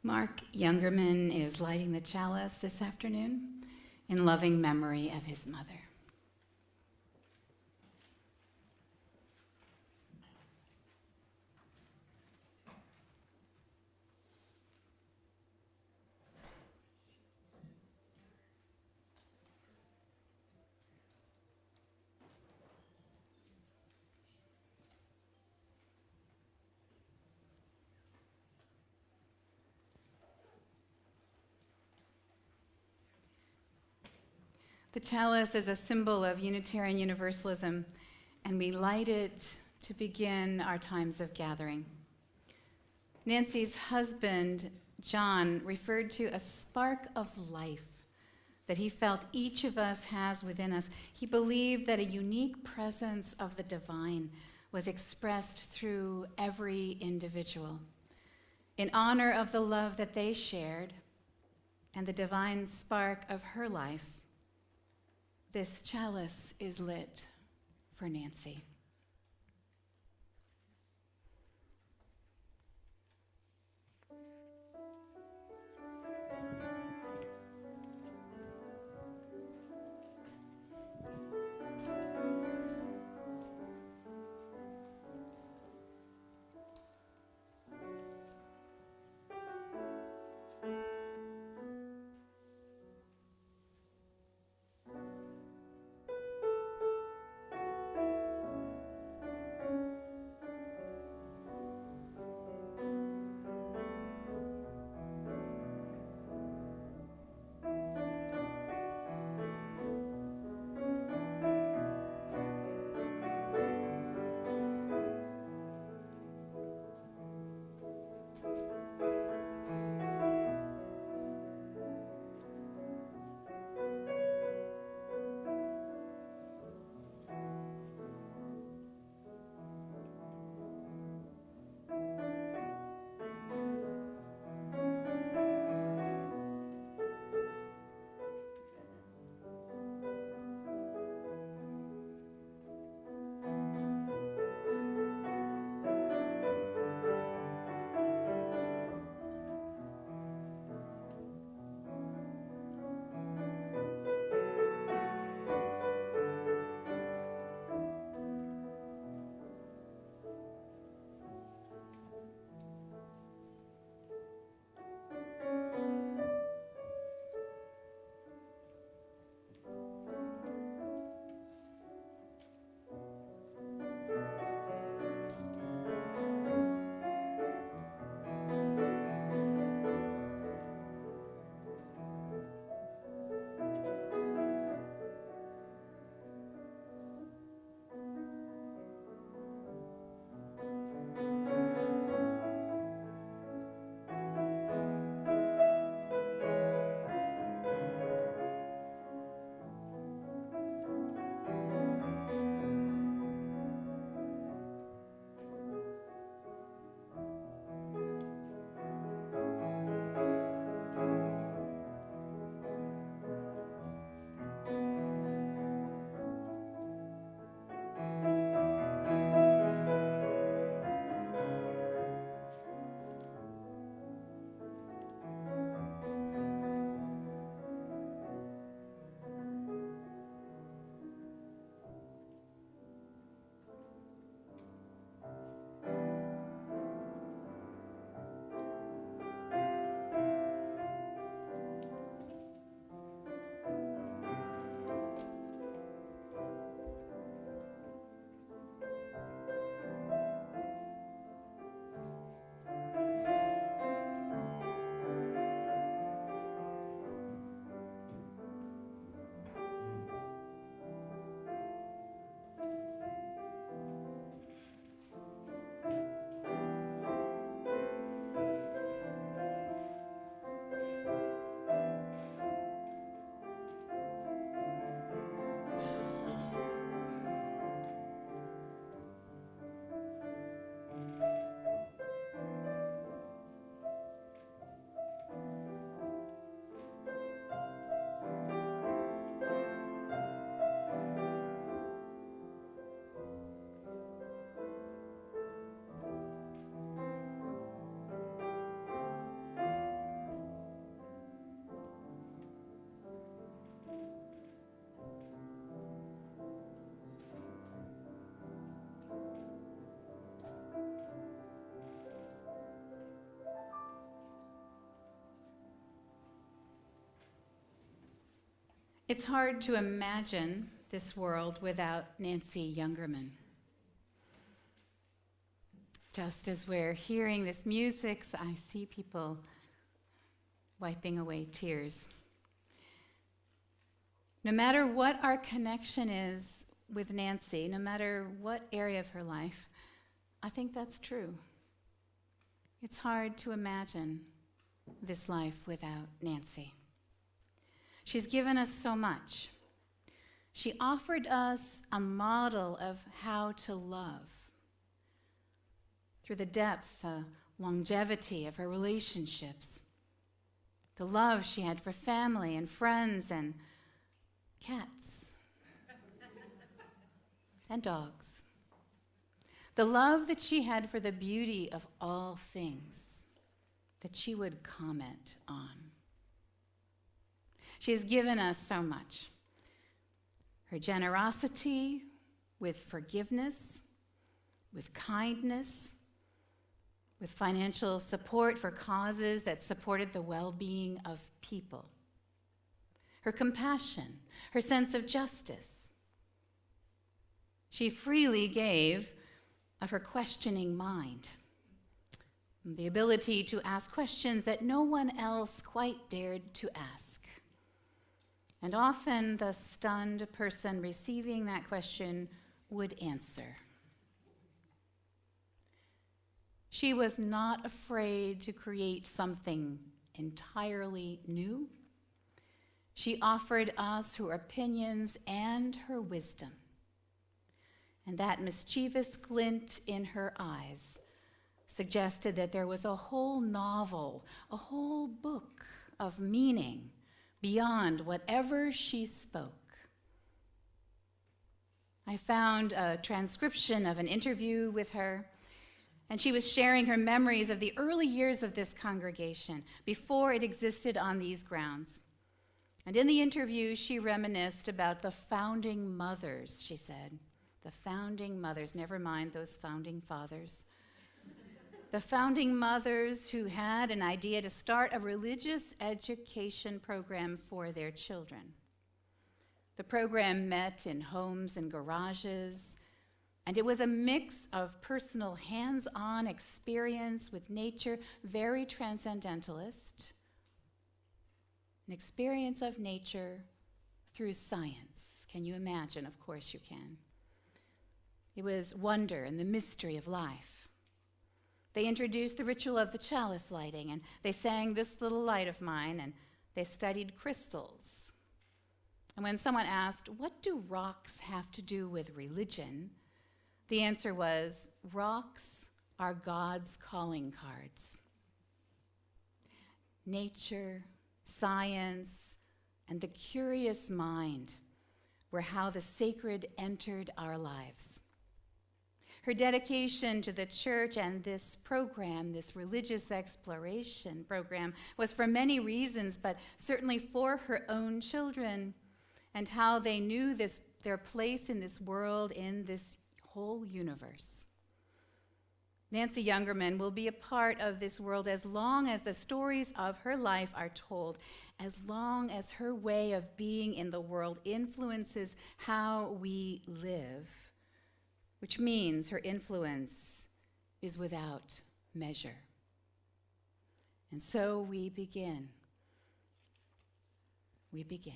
Mark Jungerman is lighting the chalice this afternoon in loving memory of his mother. The chalice is a symbol of Unitarian Universalism, and we light it to begin our times of gathering. Nancy's husband, John, referred to a spark of life that he felt each of us has within us. He believed that a unique presence of the divine was expressed through every individual. In honor of the love that they shared and the divine spark of her life, this chalice is lit for Nancy. It's hard to imagine this world without Nancy Jungerman. Just as we're hearing this music, I see people wiping away tears. No matter what our connection is with Nancy, no matter what area of her life, I think that's true. It's hard to imagine this life without Nancy. She's given us so much. She offered us a model of how to love through the depth, the longevity of her relationships, the love she had for family and friends and cats and dogs, the love that she had for the beauty of all things that she would comment on. She has given us so much. Her generosity with forgiveness, with kindness, with financial support for causes that supported the well-being of people. Her compassion, her sense of justice. She freely gave of her questioning mind, the ability to ask questions that no one else quite dared to ask. And often the stunned person receiving that question would answer. She was not afraid to create something entirely new. She offered us her opinions and her wisdom. And that mischievous glint in her eyes suggested that there was a whole novel, a whole book of meaning beyond whatever she spoke. I found a transcription of an interview with her, and she was sharing her memories of the early years of this congregation before it existed on these grounds. And in the interview, she reminisced about the founding mothers, she said. The founding mothers, never mind those founding fathers. The founding mothers who had an idea to start a religious education program for their children. The program met in homes and garages, and it was a mix of personal hands-on experience with nature, very transcendentalist, an experience of nature through science. Can you imagine? Of course you can. It was wonder and the mystery of life. They introduced the ritual of the chalice lighting, and they sang This Little Light of Mine, and they studied crystals. And when someone asked, what do rocks have to do with religion? The answer was, rocks are God's calling cards. Nature, science, and the curious mind were how the sacred entered our lives. Her dedication to the church and this program, this religious exploration program, was for many reasons, but certainly for her own children and how they knew their place in this world, in this whole universe. Nancy Jungerman will be a part of this world as long as the stories of her life are told, as long as her way of being in the world influences how we live, which means her influence is without measure. And so we begin. We begin.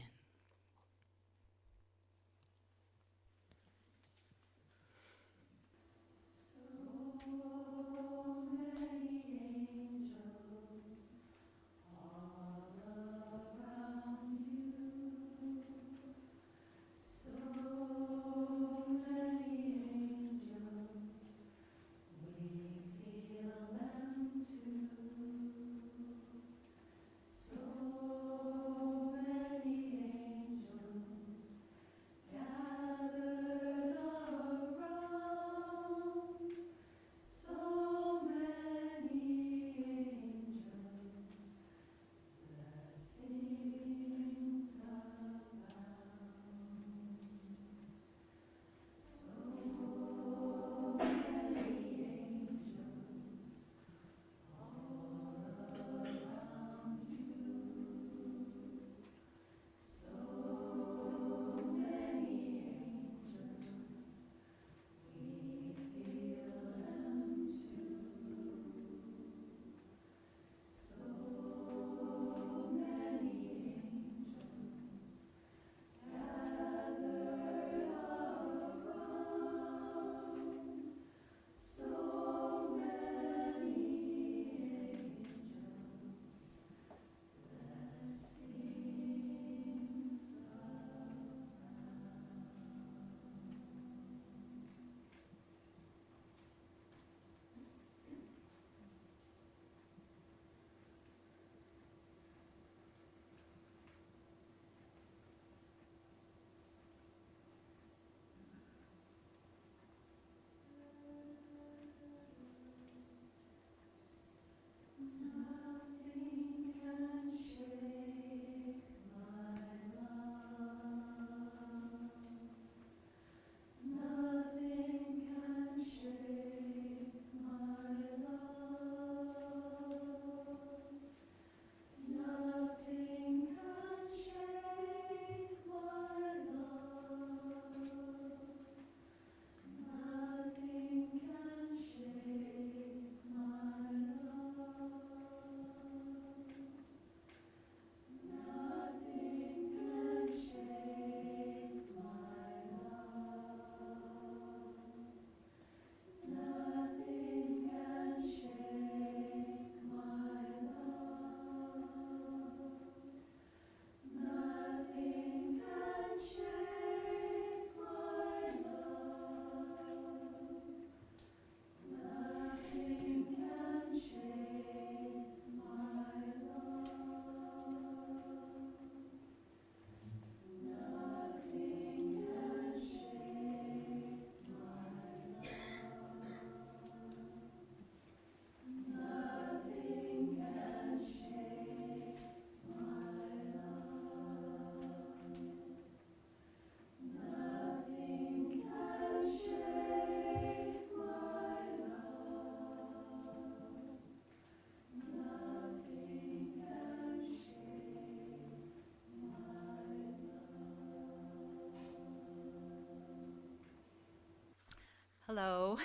Hello,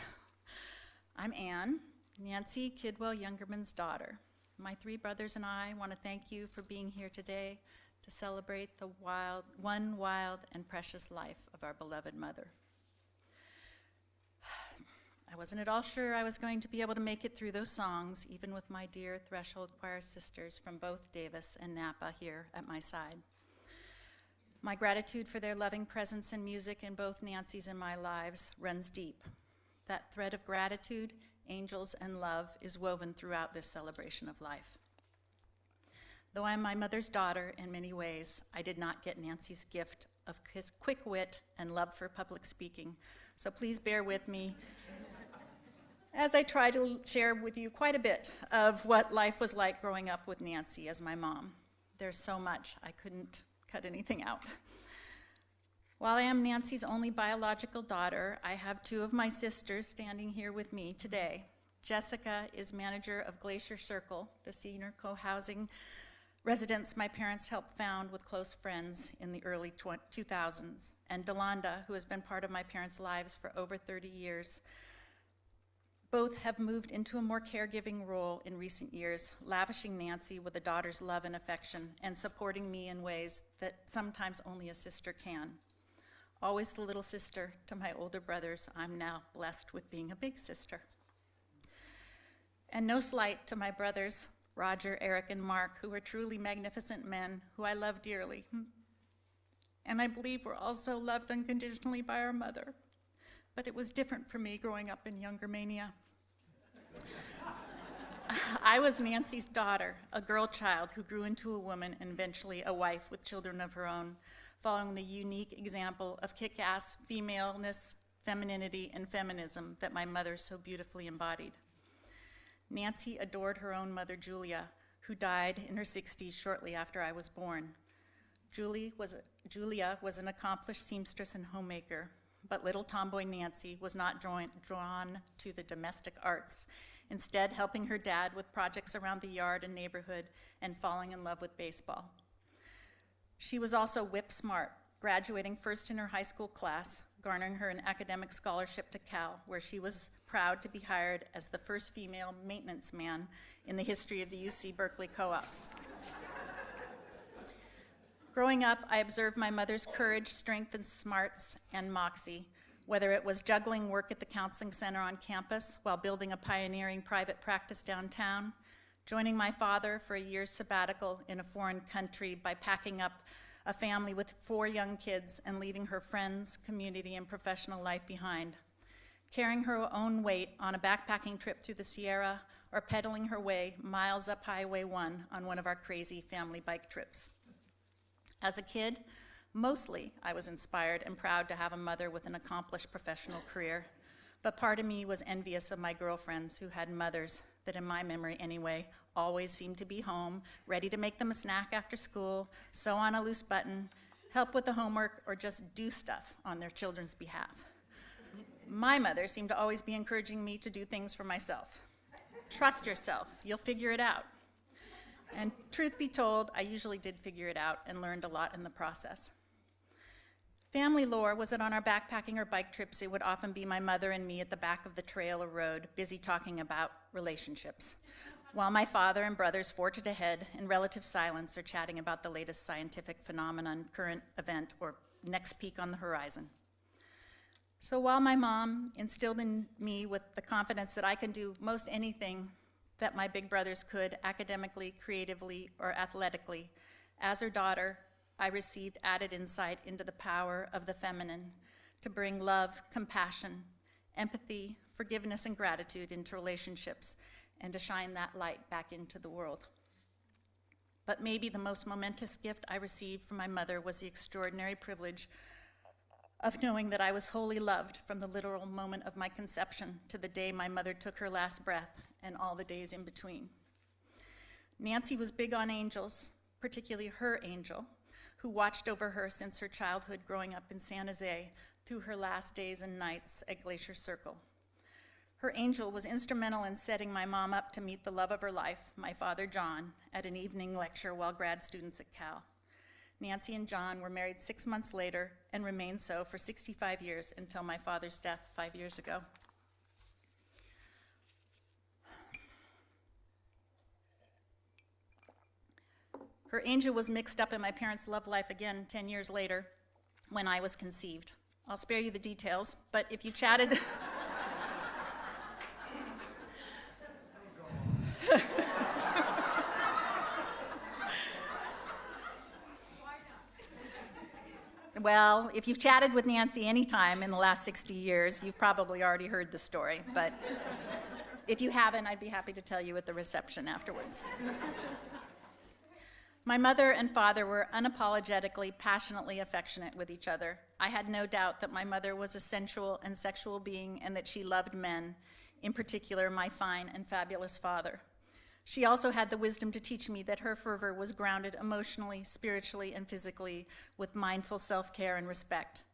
I'm Anne, Nancy Kidwell Jungerman's daughter. My three brothers and I want to thank you for being here today to celebrate the wild and precious life of our beloved mother. I wasn't at all sure I was going to be able to make it through those songs, even with my dear Threshold Choir sisters from both Davis and Napa here at my side. My gratitude for their loving presence and music in both Nancy's and my lives runs deep. That thread of gratitude, angels, and love is woven throughout this celebration of life. Though I'm my mother's daughter in many ways, I did not get Nancy's gift of quick wit and love for public speaking, so please bear with me as I try to share with you quite a bit of what life was like growing up with Nancy as my mom. There's so much, I couldn't cut anything out. While I am Nancy's only biological daughter, I have two of my sisters standing here with me today. Jessica is manager of Glacier Circle, the senior co-housing residence my parents helped found with close friends in the early 2000s. And Delonda, who has been part of my parents' lives for over 30 years. Both have moved into a more caregiving role in recent years, lavishing Nancy with a daughter's love and affection and supporting me in ways that sometimes only a sister can. Always the little sister to my older brothers, I'm now blessed with being a big sister. And no slight to my brothers, Roger, Eric, and Mark, who are truly magnificent men who I love dearly. And I believe we're also loved unconditionally by our mother. But it was different for me growing up in Jungermania. I was Nancy's daughter, a girl child who grew into a woman and eventually a wife with children of her own, following the unique example of kick-ass femaleness, femininity, and feminism that my mother so beautifully embodied. Nancy adored her own mother, Julia, who died in her 60s shortly after I was born. Julia was an accomplished seamstress and homemaker, but little tomboy Nancy was not drawn to the domestic arts, instead helping her dad with projects around the yard and neighborhood and falling in love with baseball. She was also whip smart, graduating first in her high school class, garnering her an academic scholarship to Cal, where she was proud to be hired as the first female maintenance man in the history of the UC Berkeley co-ops. Growing up, I observed my mother's courage, strength, and smarts, and moxie, whether it was juggling work at the counseling center on campus while building a pioneering private practice downtown, joining my father for a year's sabbatical in a foreign country by packing up a family with 4 young kids and leaving her friends, community, and professional life behind, carrying her own weight on a backpacking trip through the Sierra, or pedaling her way miles up Highway 1 on one of our crazy family bike trips. As a kid, mostly I was inspired and proud to have a mother with an accomplished professional career, but part of me was envious of my girlfriends who had mothers that, in my memory anyway, always seemed to be home, ready to make them a snack after school, sew on a loose button, help with the homework, or just do stuff on their children's behalf. My mother seemed to always be encouraging me to do things for myself. Trust yourself, you'll figure it out. And truth be told, I usually did figure it out and learned a lot in the process. Family lore was that on our backpacking or bike trips, it would often be my mother and me at the back of the trail or road, busy talking about relationships, while my father and brothers forged ahead in relative silence or chatting about the latest scientific phenomenon, current event, or next peak on the horizon. So while my mom instilled in me with the confidence that I can do most anything that my big brothers could academically, creatively, or athletically, as her daughter, I received added insight into the power of the feminine to bring love, compassion, empathy, forgiveness, and gratitude into relationships and to shine that light back into the world. But maybe the most momentous gift I received from my mother was the extraordinary privilege of knowing that I was wholly loved from the literal moment of my conception to the day my mother took her last breath and all the days in between. Nancy was big on angels, particularly her angel, who watched over her since her childhood growing up in San Jose through her last days and nights at Glacier Circle. Her angel was instrumental in setting my mom up to meet the love of her life, my father John, at an evening lecture while grad students at Cal. Nancy and John were married 6 months later and remained so for 65 years until my father's death 5 years ago. Her angel was mixed up in my parents' love life again 10 years later when I was conceived. I'll spare you the details, but if you chatted... Well, if you've chatted with Nancy any time in the last 60 years, you've probably already heard the story, but if you haven't, I'd be happy to tell you at the reception afterwards. My mother and father were unapologetically, passionately affectionate with each other. I had no doubt that my mother was a sensual and sexual being and that she loved men, in particular my fine and fabulous father. She also had the wisdom to teach me that her fervor was grounded emotionally, spiritually, and physically with mindful self-care and respect.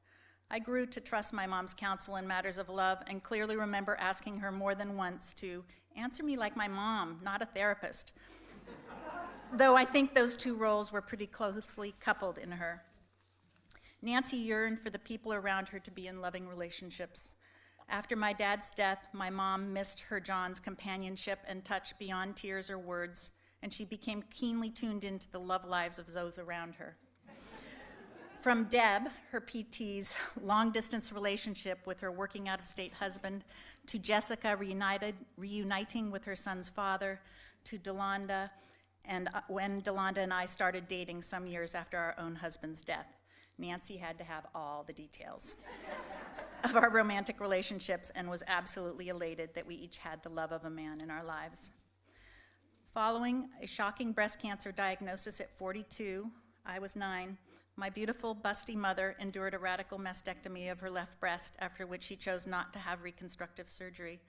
I grew to trust my mom's counsel in matters of love and clearly remember asking her more than once to answer me like my mom, not a therapist. Though I think those two roles were pretty closely coupled in her. Nancy yearned for the people around her to be in loving relationships. After my dad's death, my mom missed her John's companionship and touch beyond tears or words, and she became keenly tuned into the love lives of those around her. From Deb, her PT's long-distance relationship with her working out-of-state husband, to Jessica reuniting with her son's father, to Delonda, and when Delonda and I started dating some years after our own husband's death. Nancy had to have all the details of our romantic relationships and was absolutely elated that we each had the love of a man in our lives. Following a shocking breast cancer diagnosis at 42, I was 9, my beautiful, busty mother endured a radical mastectomy of her left breast, after which she chose not to have reconstructive surgery.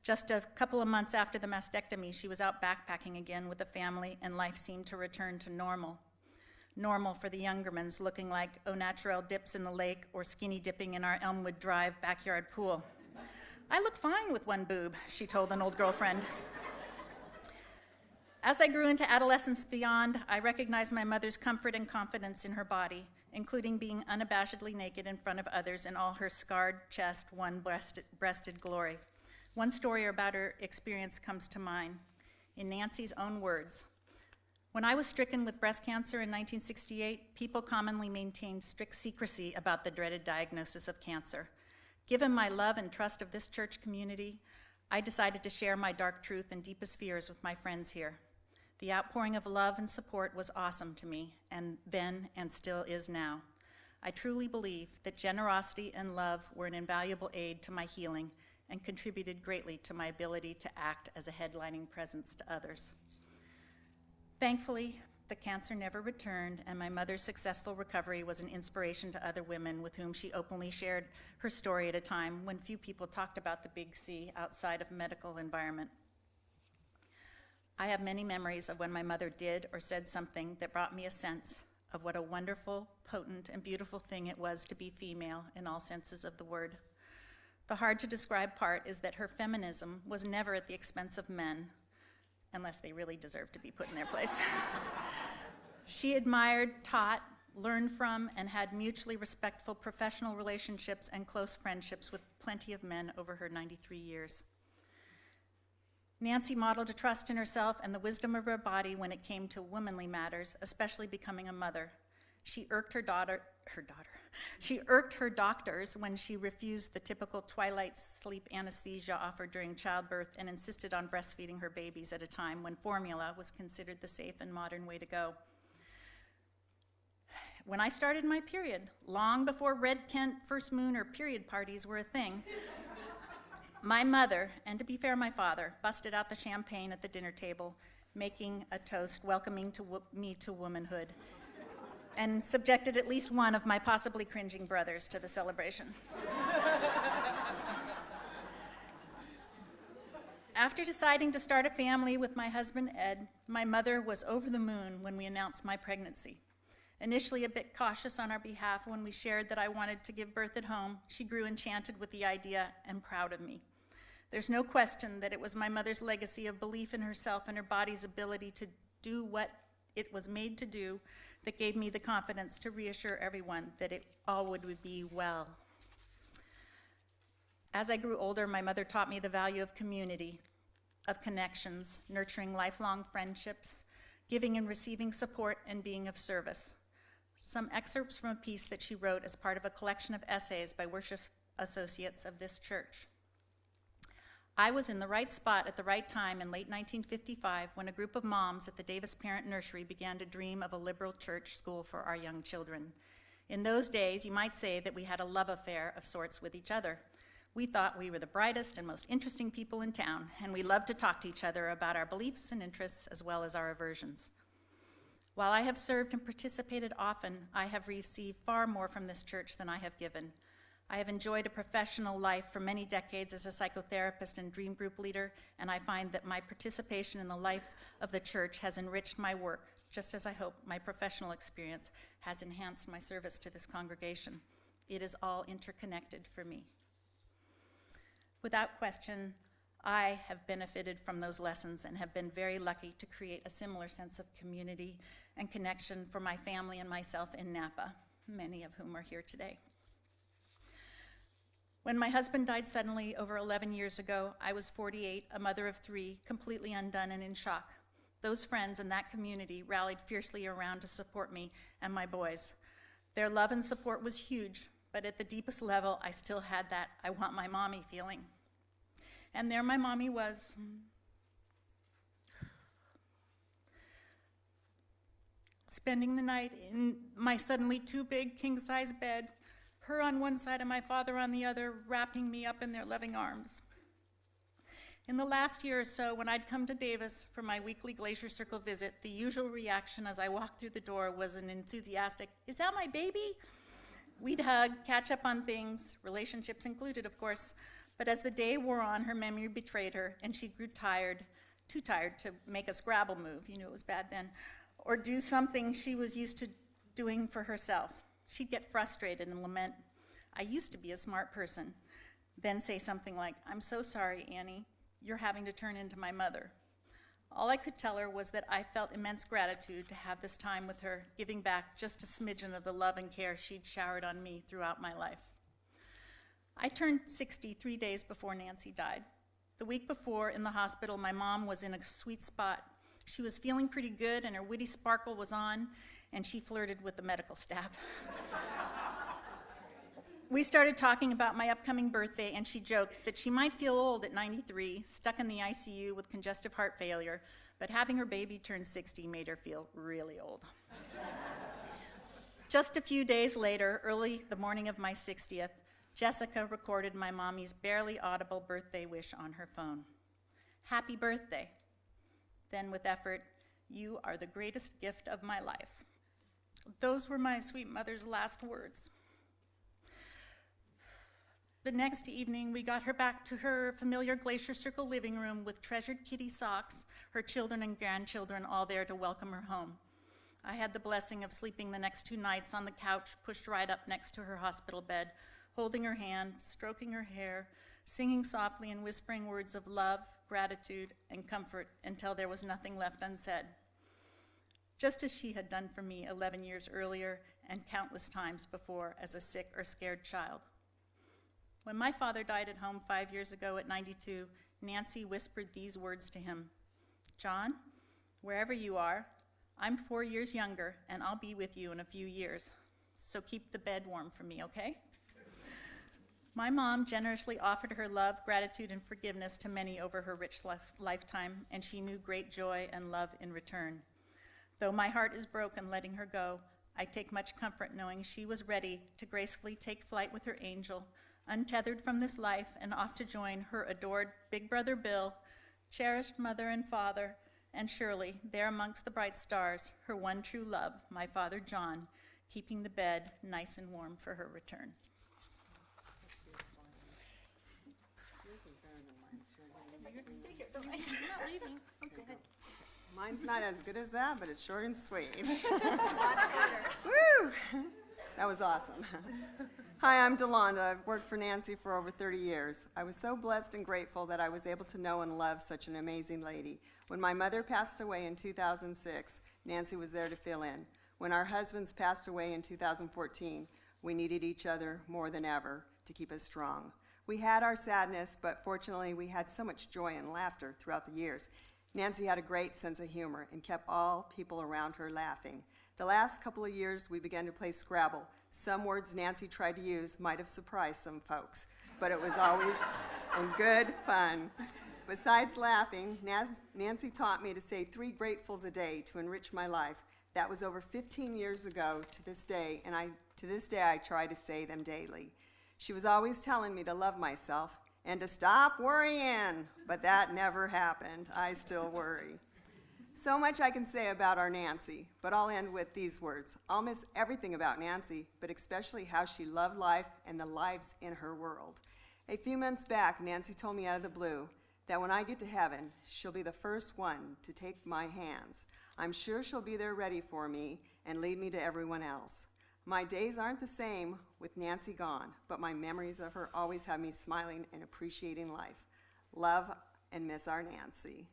Just a couple of months after the mastectomy, she was out backpacking again with the family, and life seemed to return to normal. Normal for the Jungermans, looking like au naturel dips in the lake or skinny dipping in our Elmwood Drive backyard pool. I look fine with one boob, she told an old girlfriend. As I grew into adolescence beyond, I recognized my mother's comfort and confidence in her body, including being unabashedly naked in front of others in all her scarred chest, one-breasted glory. One story about her experience comes to mind. In Nancy's own words, "When I was stricken with breast cancer in 1968, people commonly maintained strict secrecy about the dreaded diagnosis of cancer. Given my love and trust of this church community, I decided to share my dark truth and deepest fears with my friends here. The outpouring of love and support was awesome to me, and then and still is now. I truly believe that generosity and love were an invaluable aid to my healing and contributed greatly to my ability to act as a headlining presence to others. Thankfully, the cancer never returned, and my mother's successful recovery was an inspiration to other women with whom she openly shared her story at a time when few people talked about the big C outside of medical environment. I have many memories of when my mother did or said something that brought me a sense of what a wonderful, potent, and beautiful thing it was to be female in all senses of the word. The hard-to-describe part is that her feminism was never at the expense of men, unless they really deserve to be put in their place. She admired, taught, learned from, and had mutually respectful professional relationships and close friendships with plenty of men over her 93 years. Nancy modeled a trust in herself and the wisdom of her body when it came to womanly matters, especially becoming a mother. She irked her doctors when she refused the typical twilight sleep anesthesia offered during childbirth and insisted on breastfeeding her babies at a time when formula was considered the safe and modern way to go. When I started my period, long before red tent, first moon, or period parties were a thing, my mother, and to be fair, my father, busted out the champagne at the dinner table, making a toast welcoming me to womanhood, and subjected at least one of my possibly cringing brothers to the celebration. After deciding to start a family with my husband, Ed, my mother was over the moon when we announced my pregnancy. Initially a bit cautious on our behalf when we shared that I wanted to give birth at home, she grew enchanted with the idea and proud of me. There's no question that it was my mother's legacy of belief in herself and her body's ability to do what it was made to do that gave me the confidence to reassure everyone that it all would be well. As I grew older, my mother taught me the value of community, of connections, nurturing lifelong friendships, giving and receiving support and being of service. Some excerpts from a piece that she wrote as part of a collection of essays by worship associates of this church. I was in the right spot at the right time in late 1955 when a group of moms at the Davis Parent Nursery began to dream of a liberal church school for our young children. In those days, you might say that we had a love affair of sorts with each other. We thought we were the brightest and most interesting people in town, and we loved to talk to each other about our beliefs and interests as well as our aversions. While I have served and participated often, I have received far more from this church than I have given. I have enjoyed a professional life for many decades as a psychotherapist and dream group leader, and I find that my participation in the life of the church has enriched my work, just as I hope my professional experience has enhanced my service to this congregation. It is all interconnected for me. Without question, I have benefited from those lessons and have been very lucky to create a similar sense of community and connection for my family and myself in Napa, many of whom are here today. When my husband died suddenly over 11 years ago, I was 48, a mother of 3, completely undone and in shock. Those friends in that community rallied fiercely around to support me and my boys. Their love and support was huge, but at the deepest level, I still had that I want my mommy feeling. And there my mommy was. Spending the night in my suddenly too big king-size bed, her on one side and my father on the other, wrapping me up in their loving arms. In the last year or so, when I'd come to Davis for my weekly Glacier Circle visit, the usual reaction as I walked through the door was an enthusiastic, "Is that my baby?" We'd hug, catch up on things, relationships included, of course, but as the day wore on, her memory betrayed her, and she grew tired, too tired to make a Scrabble move, you knew it was bad then, or do something she was used to doing for herself. She'd get frustrated and lament, "I used to be a smart person," then say something like, "I'm so sorry, Annie, you're having to turn into my mother." All I could tell her was that I felt immense gratitude to have this time with her, giving back just a smidgen of the love and care she'd showered on me throughout my life. I turned 60 3 days before Nancy died. The week before, in the hospital, my mom was in a sweet spot. She was feeling pretty good, and her witty sparkle was on, and she flirted with the medical staff. We started talking about my upcoming birthday, and she joked that she might feel old at 93, stuck in the ICU with congestive heart failure, but having her baby turn 60 made her feel really old. Just a few days later, early the morning of my 60th, Jessica recorded my mommy's barely audible birthday wish on her phone. "Happy birthday." Then with effort, "You are the greatest gift of my life." Those were my sweet mother's last words. The next evening, we got her back to her familiar Glacier Circle living room with treasured kitty socks, her children and grandchildren all there to welcome her home. I had the blessing of sleeping the next 2 nights on the couch pushed right up next to her hospital bed, holding her hand, stroking her hair, singing softly and whispering words of love, gratitude, and comfort until there was nothing left unsaid. Just as she had done for me 11 years earlier and countless times before as a sick or scared child. When my father died at home 5 years ago at 92, Nancy whispered these words to him, "John, wherever you are, I'm 4 years younger, and I'll be with you in a few years. So keep the bed warm for me, okay?" My mom generously offered her love, gratitude, and forgiveness to many over her rich lifetime, and she knew great joy and love in return. Though my heart is broken letting her go, I take much comfort knowing she was ready to gracefully take flight with her angel, untethered from this life and off to join her adored big brother Bill, cherished mother and father, and Shirley, there amongst the bright stars, her one true love, my father John, keeping the bed nice and warm for her return. Mine's not as good as that, but it's short and sweet. Woo! That was awesome. Hi, I'm Delonda. I've worked for Nancy for over 30 years. I was so blessed and grateful that I was able to know and love such an amazing lady. When my mother passed away in 2006, Nancy was there to fill in. When our husbands passed away in 2014, we needed each other more than ever to keep us strong. We had our sadness, but fortunately we had so much joy and laughter throughout the years. Nancy had a great sense of humor and kept all people around her laughing. The last couple of years, we began to play Scrabble. Some words Nancy tried to use might have surprised some folks, but it was always in good fun. Besides laughing, Nancy taught me to say 3 gratefuls a day to enrich my life. That was over 15 years ago to this day, and to this day I try to say them daily. She was always telling me to love myself and to stop worrying, but that never happened. I still worry. So much I can say about our Nancy, but I'll end with these words. I'll miss everything about Nancy, but especially how she loved life and the lives in her world. A few months back, Nancy told me out of the blue that when I get to heaven, she'll be the first one to take my hands. I'm sure she'll be there ready for me and lead me to everyone else. My days aren't the same with Nancy gone, but my memories of her always have me smiling and appreciating life. Love and miss our Nancy.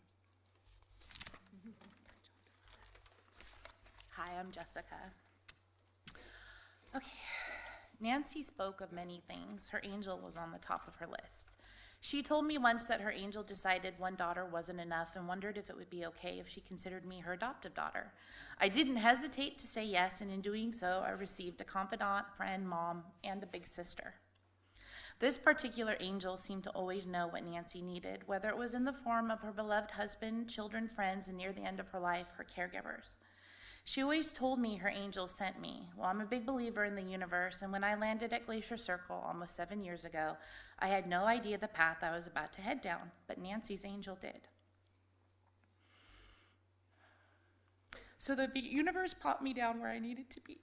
Hi, I'm Jessica. Okay, Nancy spoke of many things. Her angel was on the top of her list. She told me once that her angel decided one daughter wasn't enough and wondered if it would be okay if she considered me her adoptive daughter. I didn't hesitate to say yes, and in doing so, I received a confidant, friend, mom, and a big sister. This particular angel seemed to always know what Nancy needed, whether it was in the form of her beloved husband, children, friends, and near the end of her life, her caregivers. She always told me her angel sent me. Well, I'm a big believer in the universe, and when I landed at Glacier Circle almost 7 years ago, I had no idea the path I was about to head down, but Nancy's angel did. So the universe popped me down where I needed to be.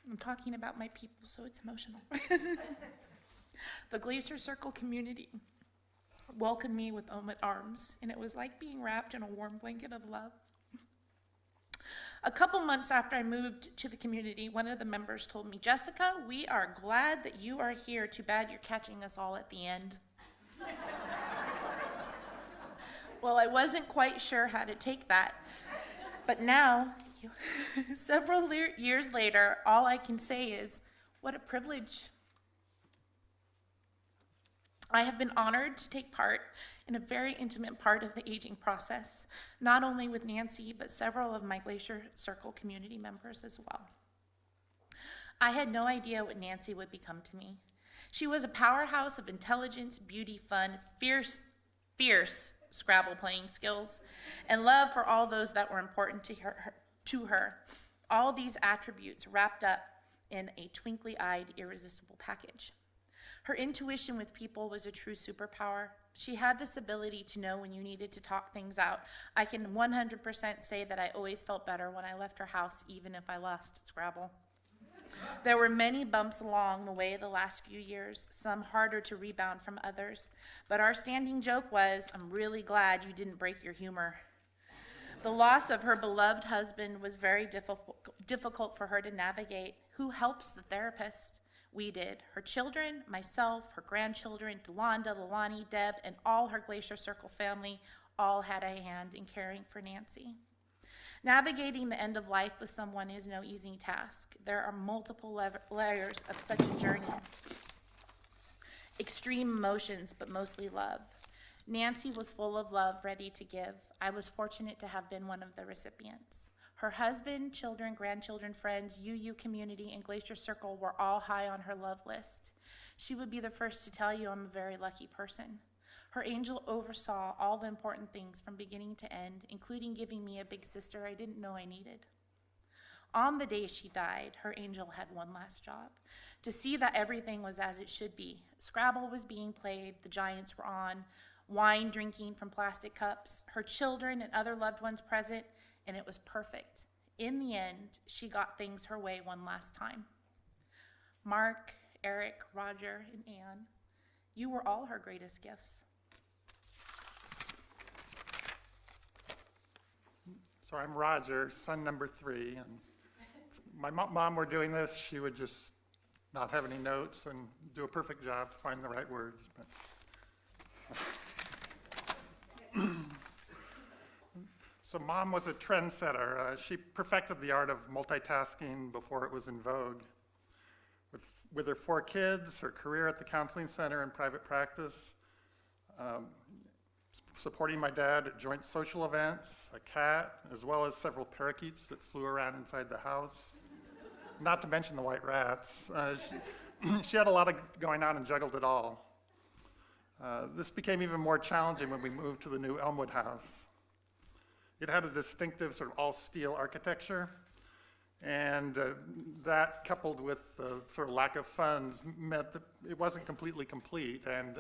I'm talking about my people, so it's emotional. The Glacier Circle community welcomed me with open arms, and it was like being wrapped in a warm blanket of love. A couple months after I moved to the community, one of the members told me, "Jessica, we are glad that you are here. Too bad you're catching us all at the end." Well, I wasn't quite sure how to take that, but now, several years later, all I can say is, what a privilege. I have been honored to take part in a very intimate part of the aging process, not only with Nancy, but several of my Glacier Circle community members as well. I had no idea what Nancy would become to me. She was a powerhouse of intelligence, beauty, fun, fierce Scrabble playing skills, and love for all those that were important to her. All these attributes wrapped up in a twinkly-eyed, irresistible package. Her intuition with people was a true superpower. She had this ability to know when you needed to talk things out. I can 100% say that I always felt better when I left her house, even if I lost Scrabble. There were many bumps along the way the last few years, some harder to rebound from others. But our standing joke was, "I'm really glad you didn't break your humor." The loss of her beloved husband was very difficult for her to navigate. Who helps the therapist? We did. Her children, myself, her grandchildren, Delonda, Lilani, Deb, and all her Glacier Circle family all had a hand in caring for Nancy. Navigating the end of life with someone is no easy task. There are multiple layers of such a journey. Extreme emotions, but mostly love. Nancy was full of love, ready to give. I was fortunate to have been one of the recipients. Her husband, children, grandchildren, friends, UU community, and Glacier Circle were all high on her love list. She would be the first to tell you I'm a very lucky person. Her angel oversaw all the important things from beginning to end, including giving me a big sister I didn't know I needed. On the day she died, her angel had one last job, to see that everything was as it should be. Scrabble was being played, the Giants were on, wine drinking from plastic cups, her children and other loved ones present, and it was perfect. In the end, she got things her way one last time. Mark, Eric, Roger, and Anne, you were all her greatest gifts. So I'm Roger, son number 3, and if my mom were doing this, she would just not have any notes and do a perfect job to find the right words. But So Mom was a trendsetter. She perfected the art of multitasking before it was in vogue. With her 4 kids, her career at the counseling center and private practice, supporting my dad at joint social events, a cat, as well as several parakeets that flew around inside the house, not to mention the white rats. She had a lot going on and juggled it all. This became even more challenging when we moved to the new Elmwood house. It had a distinctive sort of all-steel architecture, and that, coupled with the sort of lack of funds, meant that it wasn't completely complete, and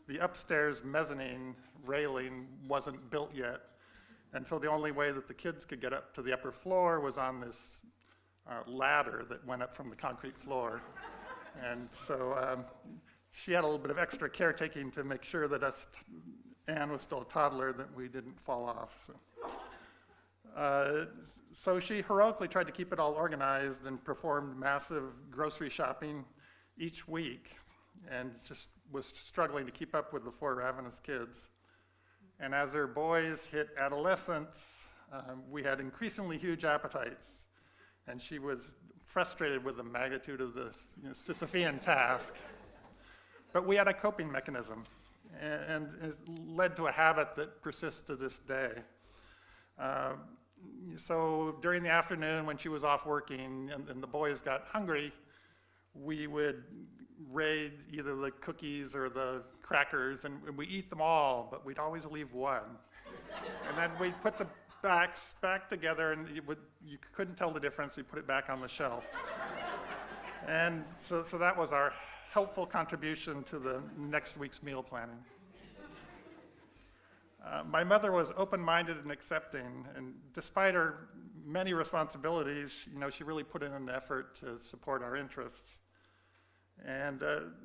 the upstairs mezzanine railing wasn't built yet. And so the only way that the kids could get up to the upper floor was on this ladder that went up from the concrete floor. And so she had a little bit of extra caretaking to make sure that Anne was still a toddler, that we didn't fall off. So she heroically tried to keep it all organized and performed massive grocery shopping each week, and just was struggling to keep up with the 4 ravenous kids. And as her boys hit adolescence, we had increasingly huge appetites, and she was frustrated with the magnitude of this Sisyphean task. But we had a coping mechanism, and it led to a habit that persists to this day. So during the afternoon when she was off working and the boys got hungry, we would raid either the cookies or the crackers, and we eat them all, but we'd always leave one. And then we'd put the backs back together, and you couldn't tell the difference. We put it back on the shelf. And so that was our helpful contribution to the next week's meal planning. My mother was open-minded and accepting, and despite her many responsibilities, she really put in an effort to support our interests. And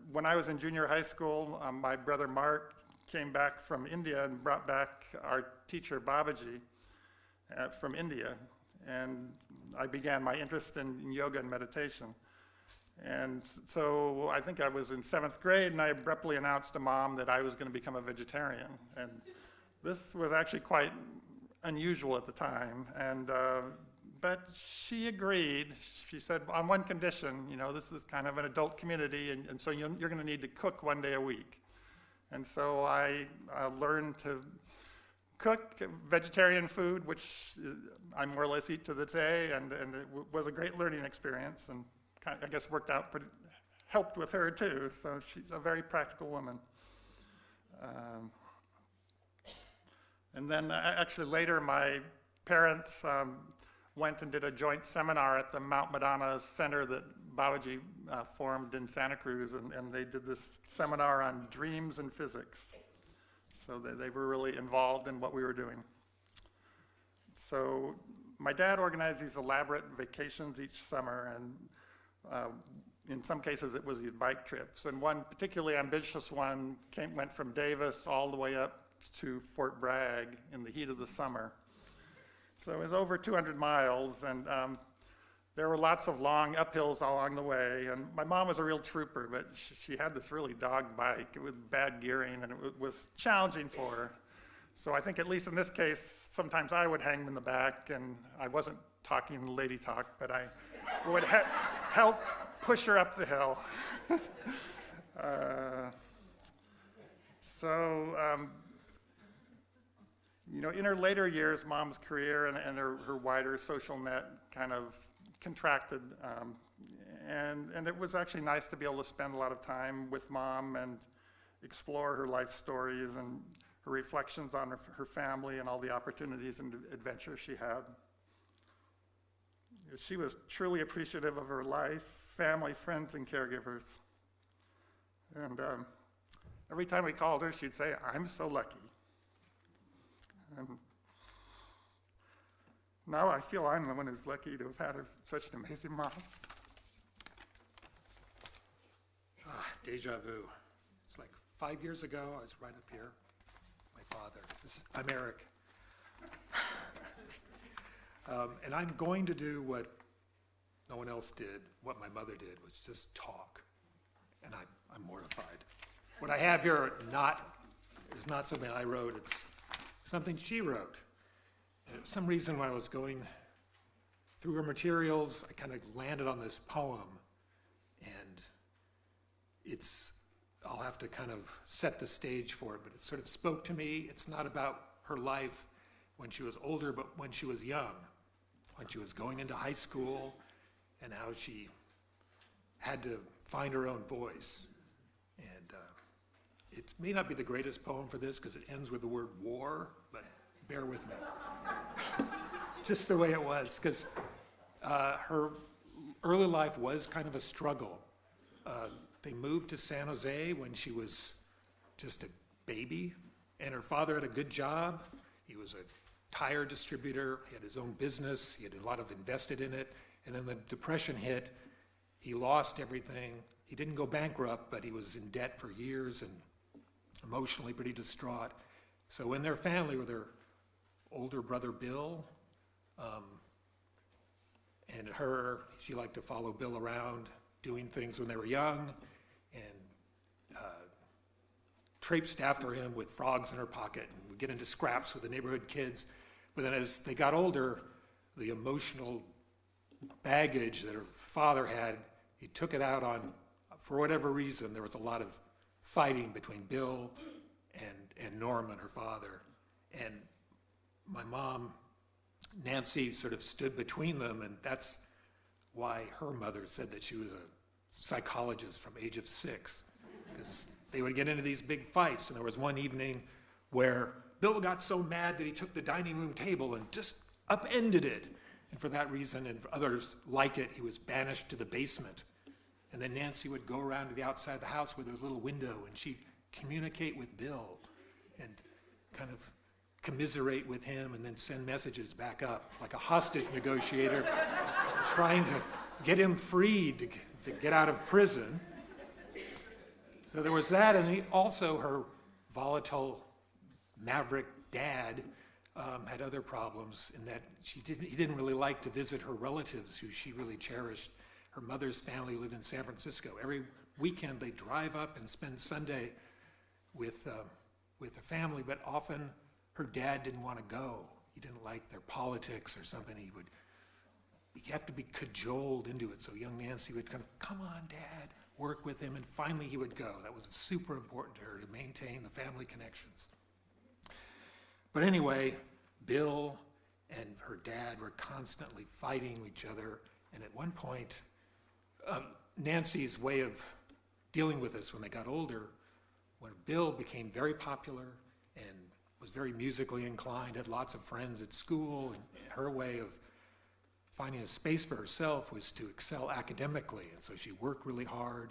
when I was in junior high school, my brother Mark came back from India and brought back our teacher Babaji from India, and I began my interest in yoga and meditation. And so I think I was in 7th grade, and I abruptly announced to Mom that I was going to become a vegetarian. And this was actually quite unusual at the time, but she agreed. She said, on one condition, this is kind of an adult community, and so you're going to need to cook 1 day a week. And so I learned to cook vegetarian food, which I more or less eat to this day, and it was a great learning experience, and I guess helped with her too, so she's a very practical woman. And then actually later, my parents went and did a joint seminar at the Mount Madonna Center that Babaji formed in Santa Cruz, and they did this seminar on dreams and physics. So they were really involved in what we were doing. So my dad organized these elaborate vacations each summer, and in some cases it was these bike trips. And one particularly ambitious one went from Davis all the way up to Fort Bragg in the heat of the summer. So it was over 200 miles, and there were lots of long uphills along the way. And my mom was a real trooper, but she had this really dog bike with bad gearing, and it was challenging for her. So I think at least in this case, sometimes I would hang in the back, and I wasn't talking lady talk, but I would help push her up the hill. In her later years, Mom's career and her wider social net kind of contracted, and it was actually nice to be able to spend a lot of time with Mom and explore her life stories and her reflections on her family and all the opportunities and adventures she had. She was truly appreciative of her life, family, friends, and caregivers. And every time we called her, she'd say, "I'm so lucky." And now I feel I'm the one who's lucky to have had such an amazing mom. Deja vu. It's like 5 years ago, I was right up here. My father. I'm Eric. And I'm going to do what no one else did, what my mother did, was just talk. And I'm mortified. What I have here is not something I wrote, it's something she wrote. For some reason, when I was going through her materials, I kind of landed on this poem, and I'll have to kind of set the stage for it, but it sort of spoke to me. It's not about her life when she was older, but when she was young, when she was going into high school, and how she had to find her own voice. And it may not be the greatest poem for this because it ends with the word war, but bear with me. Just the way it was, because her early life was kind of a struggle. They moved to San Jose when she was just a baby, and her father had a good job. He was a tire distributor, he had his own business, he had a lot of invested in it, and then the Depression hit, he lost everything. He didn't go bankrupt, but he was in debt for years and emotionally pretty distraught. So in their family, with her older brother Bill, and her, she liked to follow Bill around, doing things when they were young, and traipsed after him with frogs in her pocket, and would get into scraps with the neighborhood kids. But then as they got older, the emotional baggage that her father had, he took it out on, for whatever reason, there was a lot of fighting between Bill and Norman, her father. And my mom, Nancy, sort of stood between them, and that's why her mother said that she was a psychologist from age of 6, because they would get into these big fights. And there was one evening where Bill got so mad that he took the dining room table and just upended it. And for that reason, and for others like it, he was banished to the basement. And then Nancy would go around to the outside of the house where there was a little window, and she'd communicate with Bill and kind of commiserate with him and then send messages back up, like a hostage negotiator trying to get him freed to get out of prison. So there was that, and also her volatile maverick dad had other problems in that he didn't really like to visit her relatives who she really cherished. Her mother's family lived in San Francisco. Every weekend they'd drive up and spend Sunday with the family, but often her dad didn't want to go. He didn't like their politics or something. He'd have to be cajoled into it. So young Nancy would kind of, come on, Dad, work with him, and finally he would go. That was super important to her, to maintain the family connections. But anyway, Bill and her dad were constantly fighting each other, and at one point, Nancy's way of dealing with this when they got older, when Bill became very popular and was very musically inclined, had lots of friends at school, and her way of finding a space for herself was to excel academically, and so she worked really hard.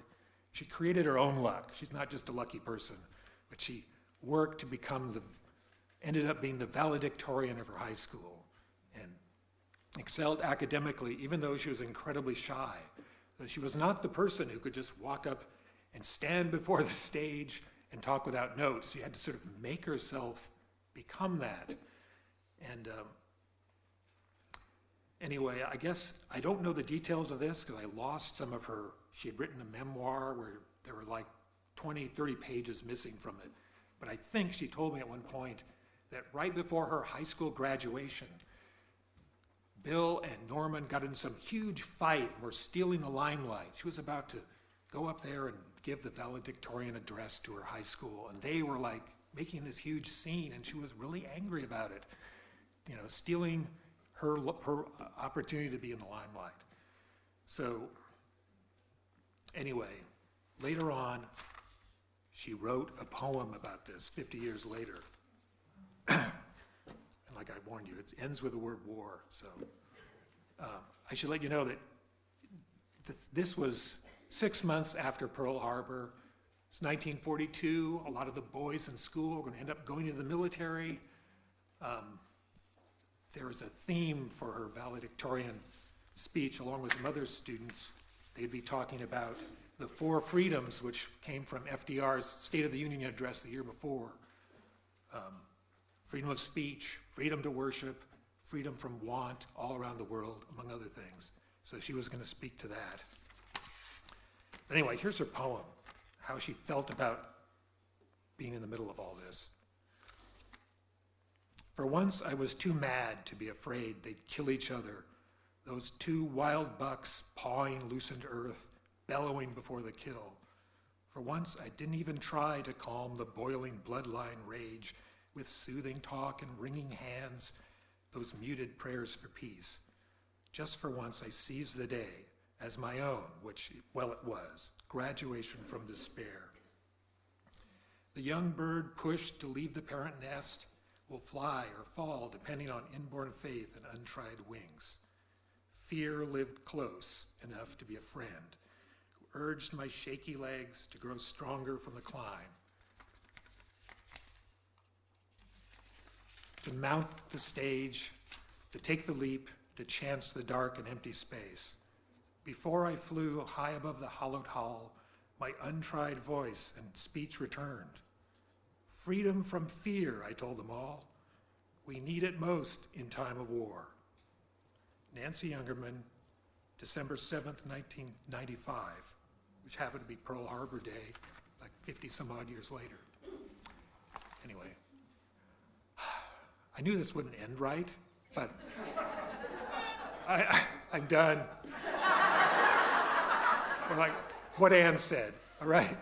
She created her own luck. She's not just a lucky person, but she worked to become ended up being the valedictorian of her high school, and excelled academically, even though she was incredibly shy. So she was not the person who could just walk up and stand before the stage and talk without notes. She had to sort of make herself become that. And anyway, I guess I don't know the details of this because I lost some of her. She had written a memoir where there were like 20, 30 pages missing from it. But I think she told me at one point that right before her high school graduation, Bill and Norman got in some huge fight and were stealing the limelight. She was about to go up there and give the valedictorian address to her high school, and they were like making this huge scene, and she was really angry about it, stealing her opportunity to be in the limelight. So anyway, later on, she wrote a poem about this 50 years later. And like I warned you, it ends with the word war. So I should let you know that this was 6 months after Pearl Harbor. It's 1942. A lot of the boys in school were going to end up going into the military. There was a theme for her valedictorian speech, along with some other students. They'd be talking about the 4 freedoms, which came from FDR's State of the Union address the year before. Freedom of speech, freedom to worship, freedom from want all around the world, among other things. So she was going to speak to that. But anyway, here's her poem, how she felt about being in the middle of all this. For once, I was too mad to be afraid they'd kill each other, those two wild bucks pawing loosened earth, bellowing before the kill. For once, I didn't even try to calm the boiling bloodline rage with soothing talk and wringing hands, those muted prayers for peace. Just for once, I seized the day as my own, which, well, it was, graduation from despair. The young bird pushed to leave the parent nest will fly or fall depending on inborn faith and untried wings. Fear lived close enough to be a friend, who urged my shaky legs to grow stronger from the climb, to mount the stage, to take the leap, to chance the dark and empty space. Before I flew high above the hollowed hall, my untried voice and speech returned. Freedom from fear, I told them all. We need it most in time of war. Nancy Jungerman, December 7th, 1995, which happened to be Pearl Harbor Day, like 50 some odd years later. Anyway, I knew this wouldn't end right, but I'm done. Or like what Anne said, all right?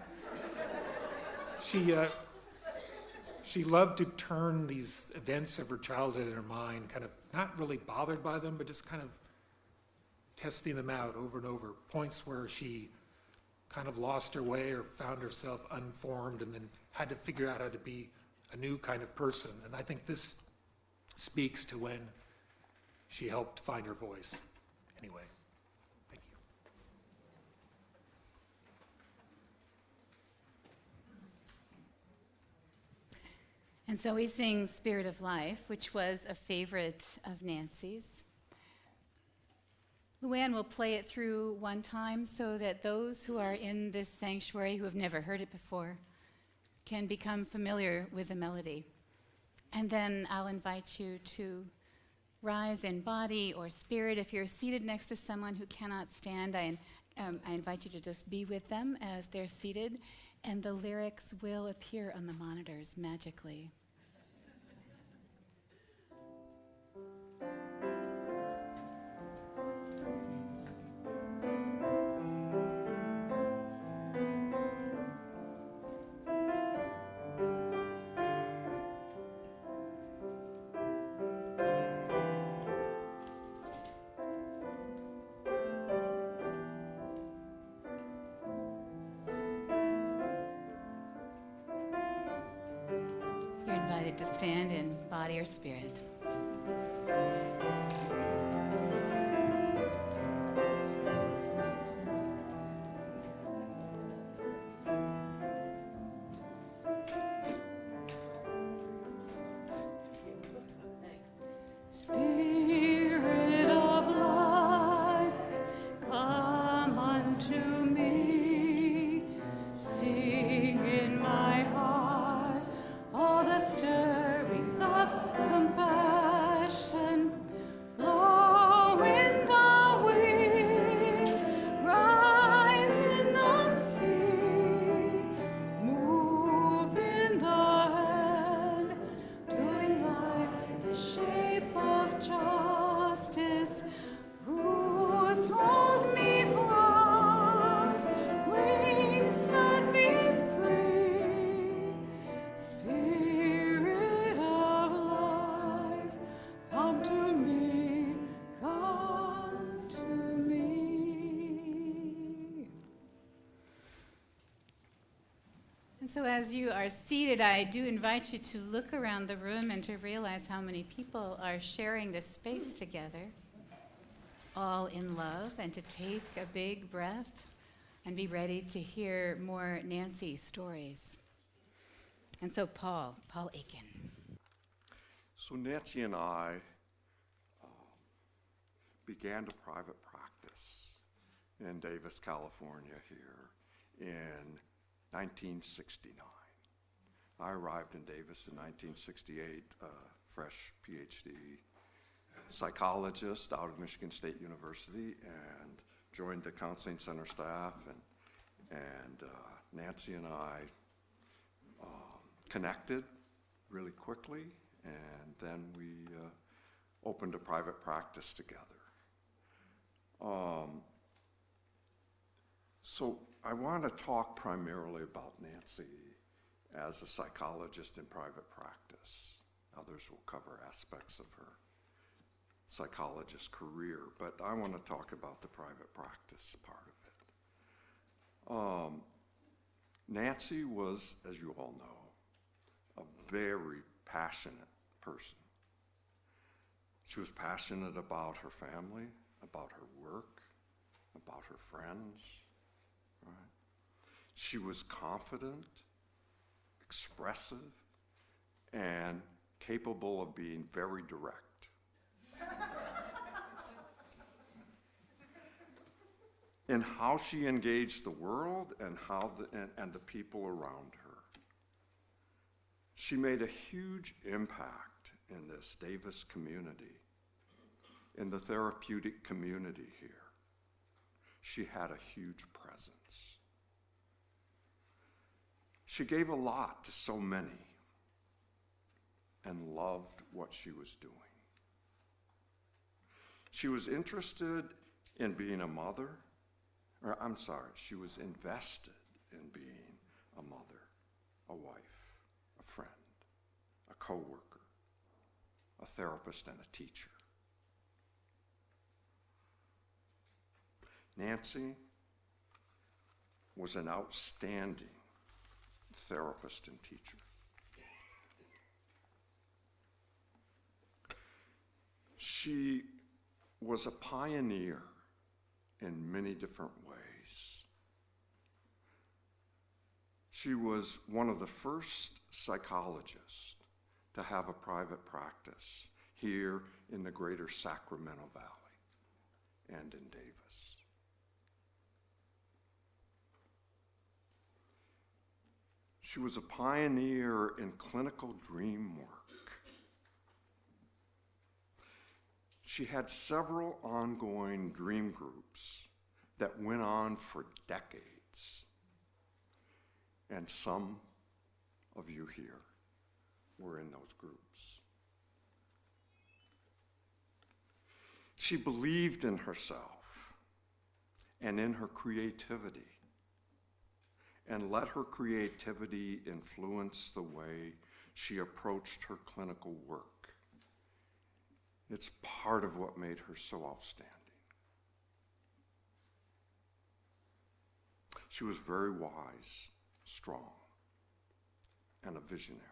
She loved to turn these events of her childhood in her mind, kind of not really bothered by them, but just kind of testing them out over and over. Points where she kind of lost her way or found herself unformed and then had to figure out how to be a new kind of person. And I think this speaks to when she helped find her voice. Anyway, thank you. And so we sing Spirit of Life, which was a favorite of Nancy's. Luann will play it through one time so that those who are in this sanctuary who have never heard it before can become familiar with the melody. And then I'll invite you to rise in body or spirit. If you're seated next to someone who cannot stand, I invite you to just be with them as they're seated, and the lyrics will appear on the monitors magically. You're invited to stand in body or spirit. Spirit of life, come unto me, sing in my heart all the stirrings of compassion. Blow in the wind, rise in the sea, move in the hand, doing life the shape of justice. Roots hold me close, wings set me free. Spirit of life, come to me, come to me. And so as you are seated, I do invite you to look around the room and to realize how many people are sharing this space together, all in love, and to take a big breath and be ready to hear more Nancy stories. And so Paul Aiken. So Nancy and I began to private practice in Davis, California here in 1969. I arrived in Davis in 1968, fresh PhD psychologist out of Michigan State University, and joined the counseling center staff, and Nancy and I connected really quickly, and then we opened a private practice together. So I want to talk primarily about Nancy as a psychologist in private practice. Others will cover aspects of her psychologist career, but I want to talk about the private practice part of it. Nancy was, as you all know, a very passionate person. She was passionate about her family, about her work, about her friends. Right? She was confident, expressive, and capable of being very direct. In how she engaged the world and the people around her. She made a huge impact in this Davis community, in the therapeutic community here. She had a huge presence. She gave a lot to so many and loved what she was doing. She was interested in being a mother, she was invested in being a mother, a wife, a friend, a coworker, a therapist, and a teacher. Nancy was an outstanding therapist and teacher. She was a pioneer in many different ways. She was one of the first psychologists to have a private practice here in the greater Sacramento Valley and in Davis. She was a pioneer in clinical dream work. She had several ongoing dream groups that went on for decades. And some of you here were in those groups. She believed in herself and in her creativity, and let her creativity influence the way she approached her clinical work. It's part of what made her so outstanding. She was very wise, strong, and a visionary.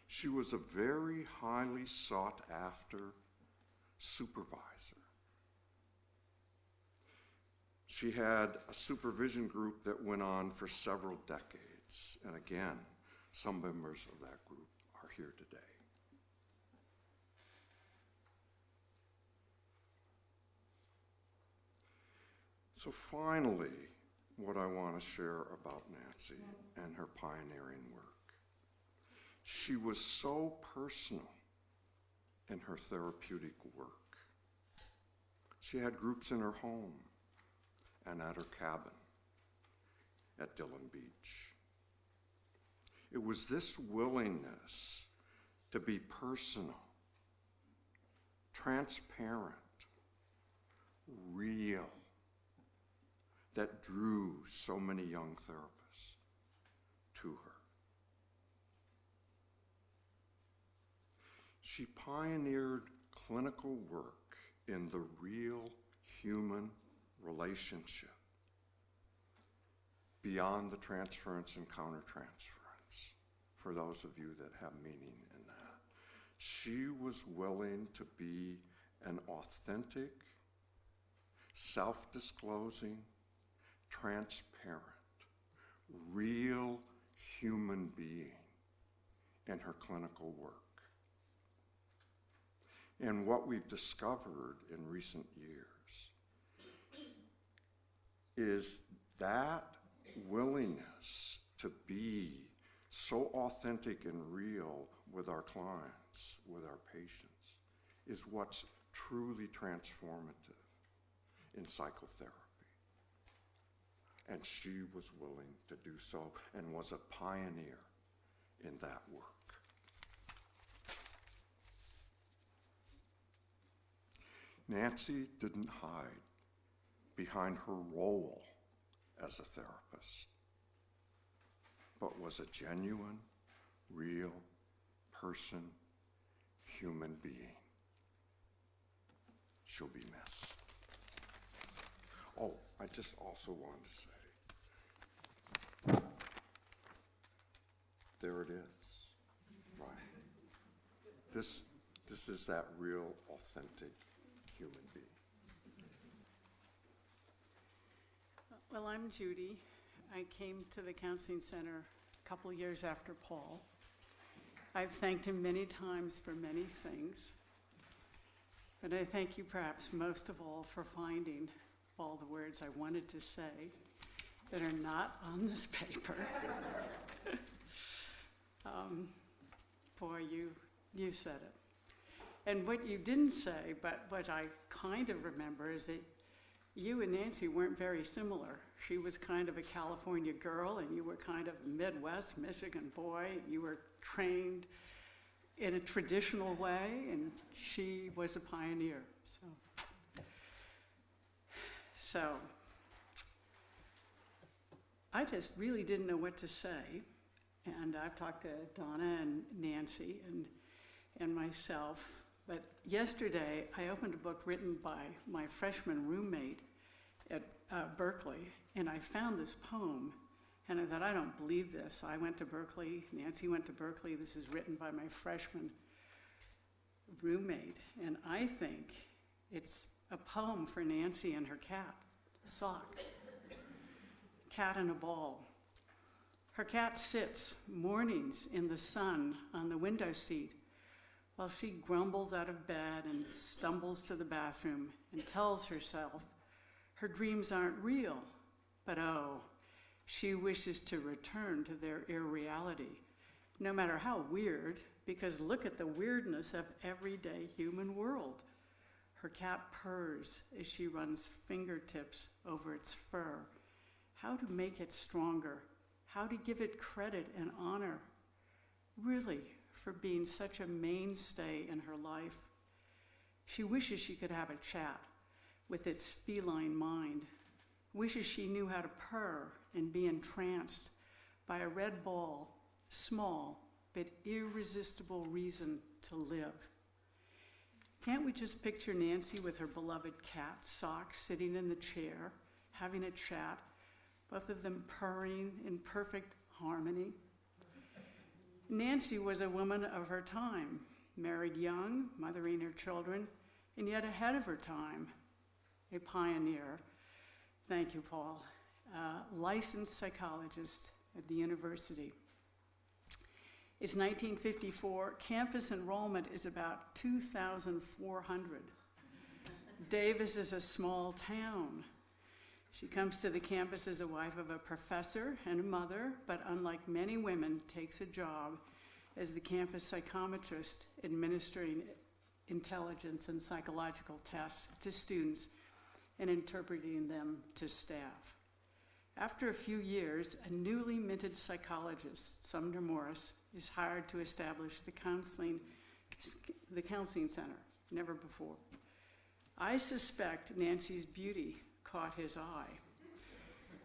She was a very highly sought after supervisor. She had a supervision group that went on for several decades, and again, some members of that group are here today. So finally, what I want to share about Nancy and her pioneering work. She was so personal in her therapeutic work. She had groups in her home and at her cabin at Dillon Beach. It was this willingness to be personal, transparent, real, that drew so many young therapists to her. She pioneered clinical work in the real human relationship beyond the transference and countertransference, for those of you that have meaning in that. She was willing to be an authentic, self-disclosing, transparent, real human being in her clinical work. And what we've discovered in recent years is that willingness to be so authentic and real with our clients, with our patients, is what's truly transformative in psychotherapy. and she was willing to do so and was a pioneer in that work. Nancy didn't hide behind her role as a therapist, but was a genuine, real person, human being. She'll be missed. Oh, I just also wanted to say, there it is, right? This is that real, authentic human being. Well, I'm Judy. I came to the counseling center a couple years after Paul. I've thanked him many times for many things, but I thank you perhaps most of all for finding all the words I wanted to say that are not on this paper. Boy, you said it. And what you didn't say, but what I kind of remember, is that you and Nancy weren't very similar. She was kind of a California girl, and you were kind of a Midwest Michigan boy. You were trained in a traditional way, and she was a pioneer. So I just really didn't know what to say. And I've talked to Donna and Nancy and myself. But yesterday, I opened a book written by my freshman roommate at Berkeley, and I found this poem. And I thought, I don't believe this. I went to Berkeley, Nancy went to Berkeley. This is written by my freshman roommate. And I think it's a poem for Nancy and her cat, Sock. Cat and a ball. Her cat sits mornings in the sun on the window seat while she grumbles out of bed and stumbles to the bathroom and tells herself her dreams aren't real, but oh, she wishes to return to their irreality, no matter how weird, because look at the weirdness of everyday human world. Her cat purrs as she runs fingertips over its fur. How to make it stronger, how to give it credit and honor, really, for being such a mainstay in her life. She wishes she could have a chat with its feline mind, wishes she knew how to purr and be entranced by a red ball, small but irresistible reason to live. Can't we just picture Nancy with her beloved cat, Sock, sitting in the chair, having a chat, both of them purring in perfect harmony? Nancy was a woman of her time, married young, mothering her children, and yet ahead of her time, a pioneer. Thank you, Paul. Licensed psychologist at the university. It's 1954. Campus enrollment is about 2,400. Davis is a small town. She comes to the campus as a wife of a professor and a mother, but unlike many women, takes a job as the campus psychometrist administering intelligence and psychological tests to students and interpreting them to staff. After a few years, a newly minted psychologist, Sumner Morris, is hired to establish the counseling center, never before. I suspect Nancy's beauty caught his eye.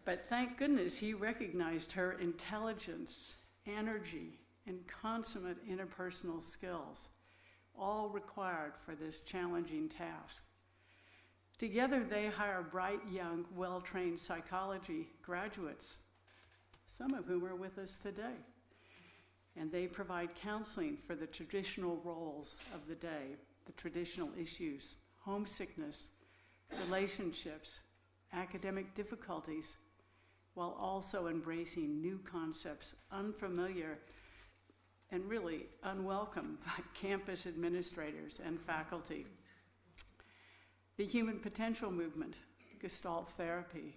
But thank goodness he recognized her intelligence, energy, and consummate interpersonal skills, all required for this challenging task. Together they hire bright, young, well-trained psychology graduates, some of whom are with us today. And they provide counseling for the traditional roles of the day, the traditional issues, homesickness, relationships, academic difficulties, while also embracing new concepts, unfamiliar and really unwelcome by campus administrators and faculty. The human potential movement, Gestalt therapy,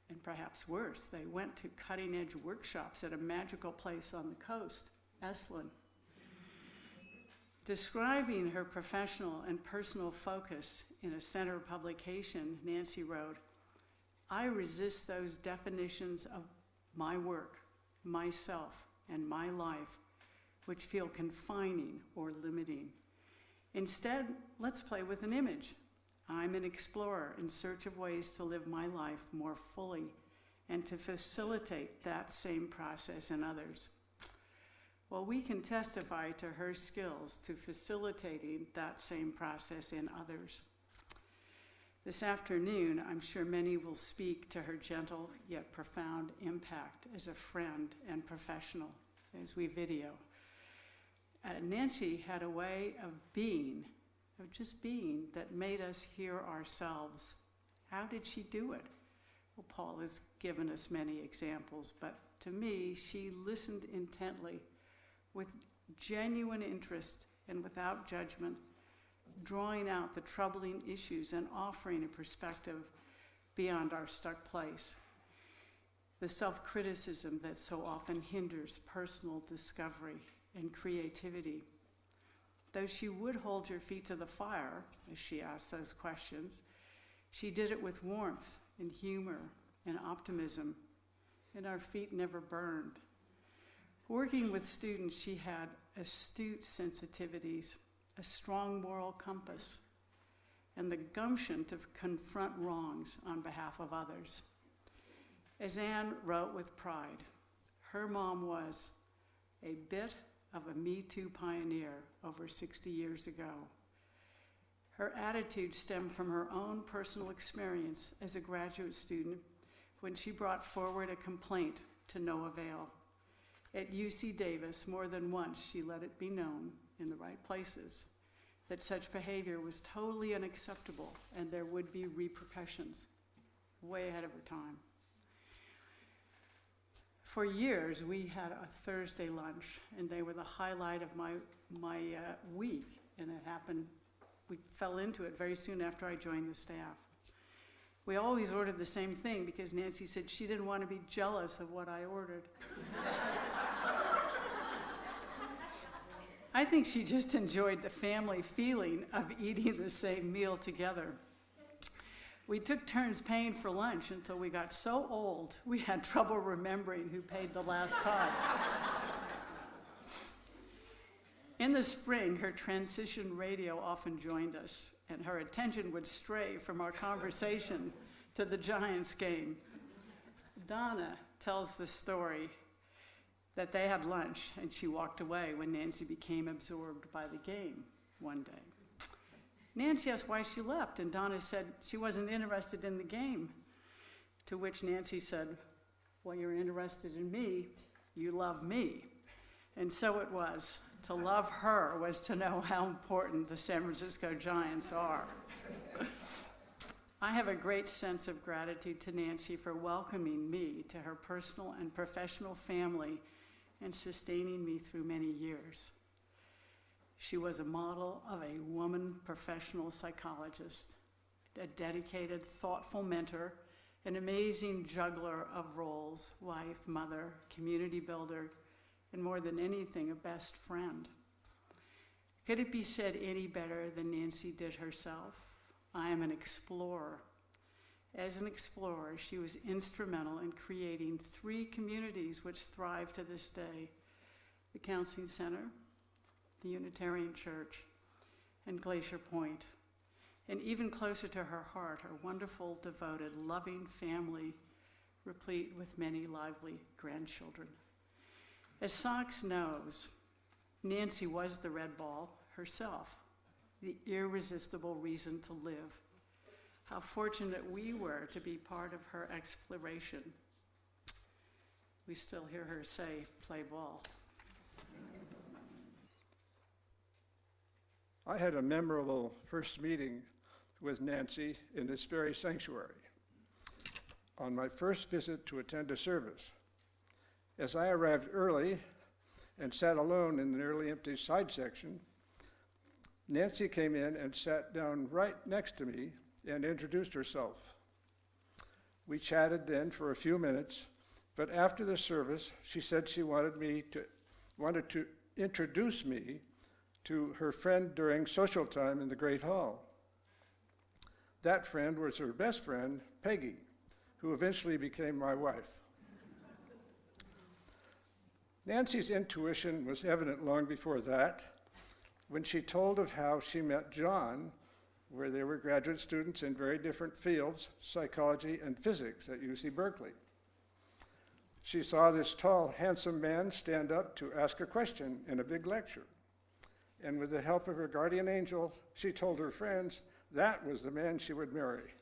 and perhaps worse, they went to cutting-edge workshops at a magical place on the coast, Esalen. Describing her professional and personal focus in a center publication, Nancy wrote, I resist those definitions of my work, myself, and my life, which feel confining or limiting. Instead, let's play with an image. I'm an explorer in search of ways to live my life more fully and to facilitate that same process in others. Well, we can testify to her skills to facilitating that same process in others. This afternoon, I'm sure many will speak to her gentle yet profound impact as a friend and professional as we video. Nancy had a way of being, of just being, that made us hear ourselves. How did she do it? Well, Paul has given us many examples, but to me, she listened intently with genuine interest and without judgment, drawing out the troubling issues and offering a perspective beyond our stuck place. The self-criticism that so often hinders personal discovery and creativity. Though she would hold your feet to the fire as she asked those questions, she did it with warmth and humor and optimism, and our feet never burned. Working with students, she had astute sensitivities, a strong moral compass, and the gumption to confront wrongs on behalf of others. As Anne wrote with pride, her mom was a bit of a Me Too pioneer over 60 years ago. Her attitude stemmed from her own personal experience as a graduate student when she brought forward a complaint to no avail. At UC Davis, more than once, she let it be known in the right places that such behavior was totally unacceptable and there would be repercussions, way ahead of her time. For years, we had a Thursday lunch, and they were the highlight of my week, and it happened, we fell into it very soon after I joined the staff. We always ordered the same thing because Nancy said she didn't want to be jealous of what I ordered. I think she just enjoyed the family feeling of eating the same meal together. We took turns paying for lunch until we got so old we had trouble remembering who paid the last time. In the spring, her transition radio often joined us, and her attention would stray from our conversation to the Giants game. Donna tells the story that they had lunch and she walked away when Nancy became absorbed by the game one day. Nancy asked why she left, and Donna said she wasn't interested in the game. To which Nancy said, well, you're interested in me, you love me. And so it was. To love her was to know how important the San Francisco Giants are. I have a great sense of gratitude to Nancy for welcoming me to her personal and professional family and sustaining me through many years. She was a model of a woman professional psychologist, a dedicated, thoughtful mentor, an amazing juggler of roles, wife, mother, community builder, and more than anything, a best friend. Could it be said any better than Nancy did herself? I am an explorer. As an explorer, she was instrumental in creating 3 communities which thrive to this day: the Counseling Center, the Unitarian Church, and Glacier Point. And even closer to her heart, her wonderful, devoted, loving family, replete with many lively grandchildren. As Sox knows, Nancy was the red ball herself, the irresistible reason to live. How fortunate we were to be part of her exploration. We still hear her say, play ball. I had a memorable first meeting with Nancy in this very sanctuary on my first visit to attend a service. As I arrived early and sat alone in the nearly empty side section, Nancy came in and sat down right next to me and introduced herself. We chatted then for a few minutes, but after the service, she said she wanted to introduce me to her friend during social time in the Great Hall. That friend was her best friend, Peggy, who eventually became my wife. Nancy's intuition was evident long before that, when she told of how she met John, where they were graduate students in very different fields, psychology and physics at UC Berkeley. She saw this tall, handsome man stand up to ask a question in a big lecture. And with the help of her guardian angel, she told her friends that was the man she would marry.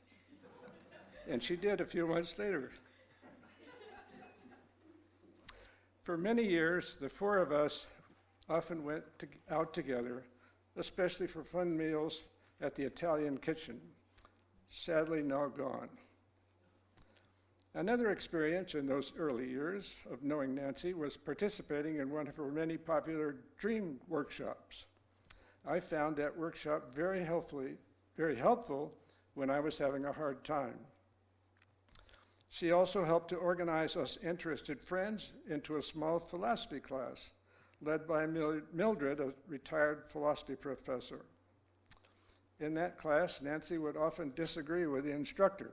And she did a few months later. For many years, the four of us often went out together, especially for fun meals at the Italian kitchen, sadly now gone. Another experience in those early years of knowing Nancy was participating in one of her many popular dream workshops. I found that workshop very helpful when I was having a hard time. She also helped to organize us interested friends into a small philosophy class led by Mildred, a retired philosophy professor. In that class, Nancy would often disagree with the instructor.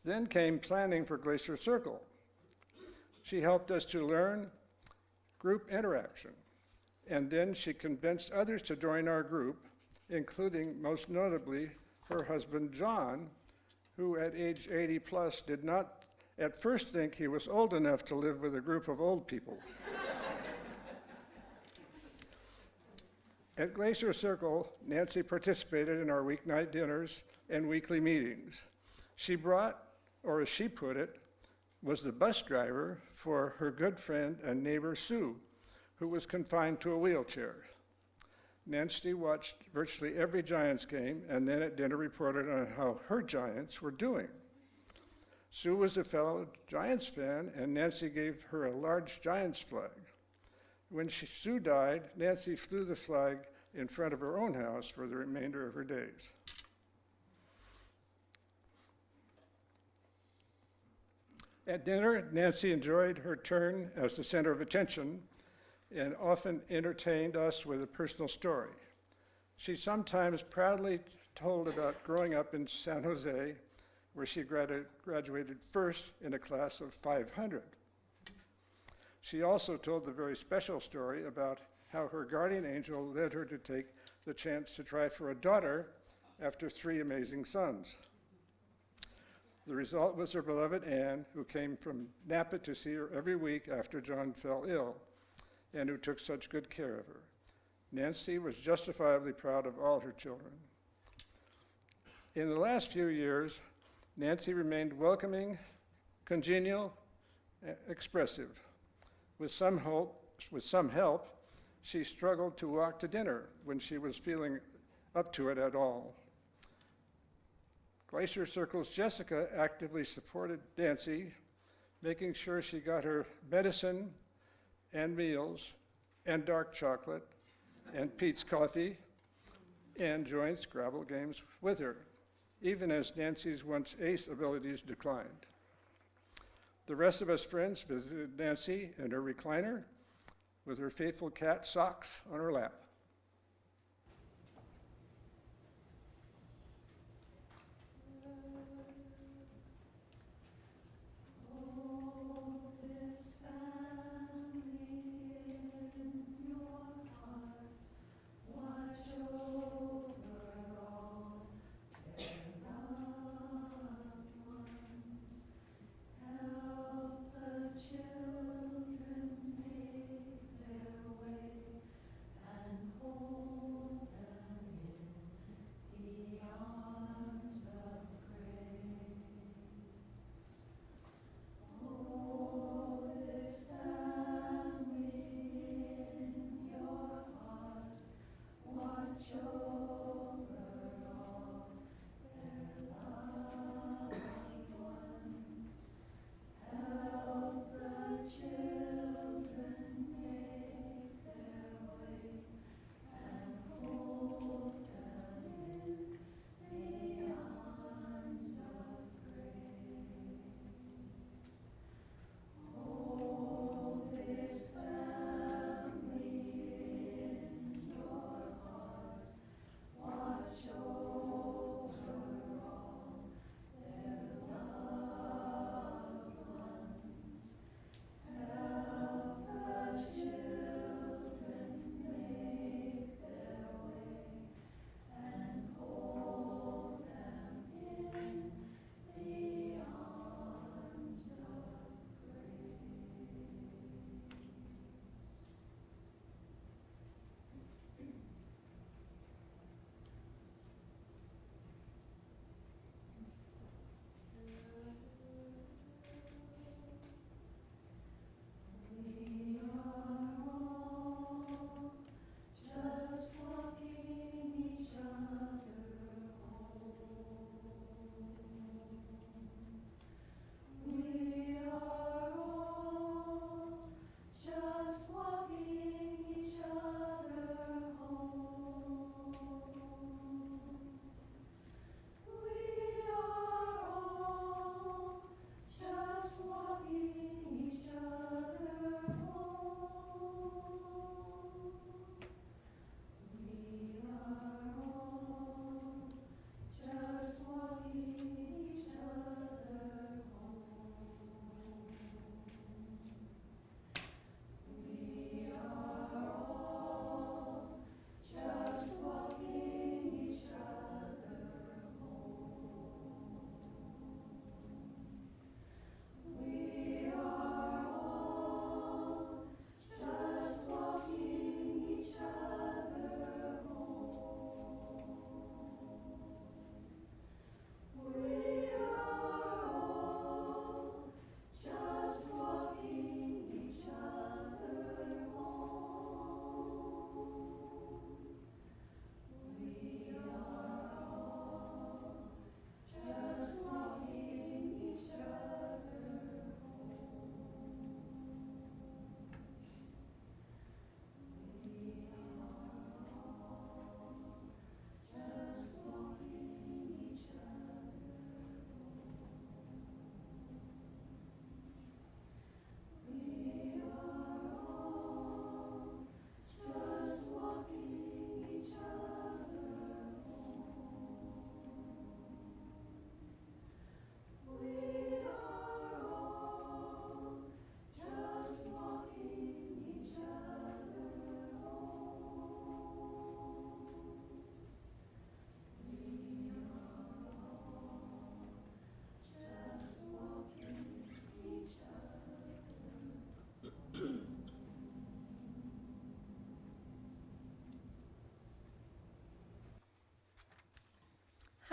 Then came planning for Glacier Circle. She helped us to learn group interaction, and then she convinced others to join our group, including, most notably, her husband, John, who at age 80 plus did not at first think he was old enough to live with a group of old people. At Glacier Circle, Nancy participated in our weeknight dinners and weekly meetings. She brought, or as she put it, was the bus driver for her good friend and neighbor Sue, who was confined to a wheelchair. Nancy watched virtually every Giants game and then at dinner reported on how her Giants were doing. Sue was a fellow Giants fan, and Nancy gave her a large Giants flag. When Sue died, Nancy flew the flag in front of her own house for the remainder of her days. At dinner, Nancy enjoyed her turn as the center of attention and often entertained us with a personal story. She sometimes proudly told about growing up in San Jose, where she graduated first in a class of 500. She also told the very special story about how her guardian angel led her to take the chance to try for a daughter after 3 amazing sons. The result was her beloved Anne, who came from Napa to see her every week after John fell ill, and who took such good care of her. Nancy was justifiably proud of all her children. In the last few years, Nancy remained welcoming, congenial, expressive. With some help, she struggled to walk to dinner when she was feeling up to it at all. Glacier Circle's Jessica actively supported Nancy, making sure she got her medicine and meals and dark chocolate and Pete's coffee and joined Scrabble games with her, even as Nancy's once ace abilities declined. The rest of us friends visited Nancy in her recliner with her faithful cat Socks on her lap. Children make their way, and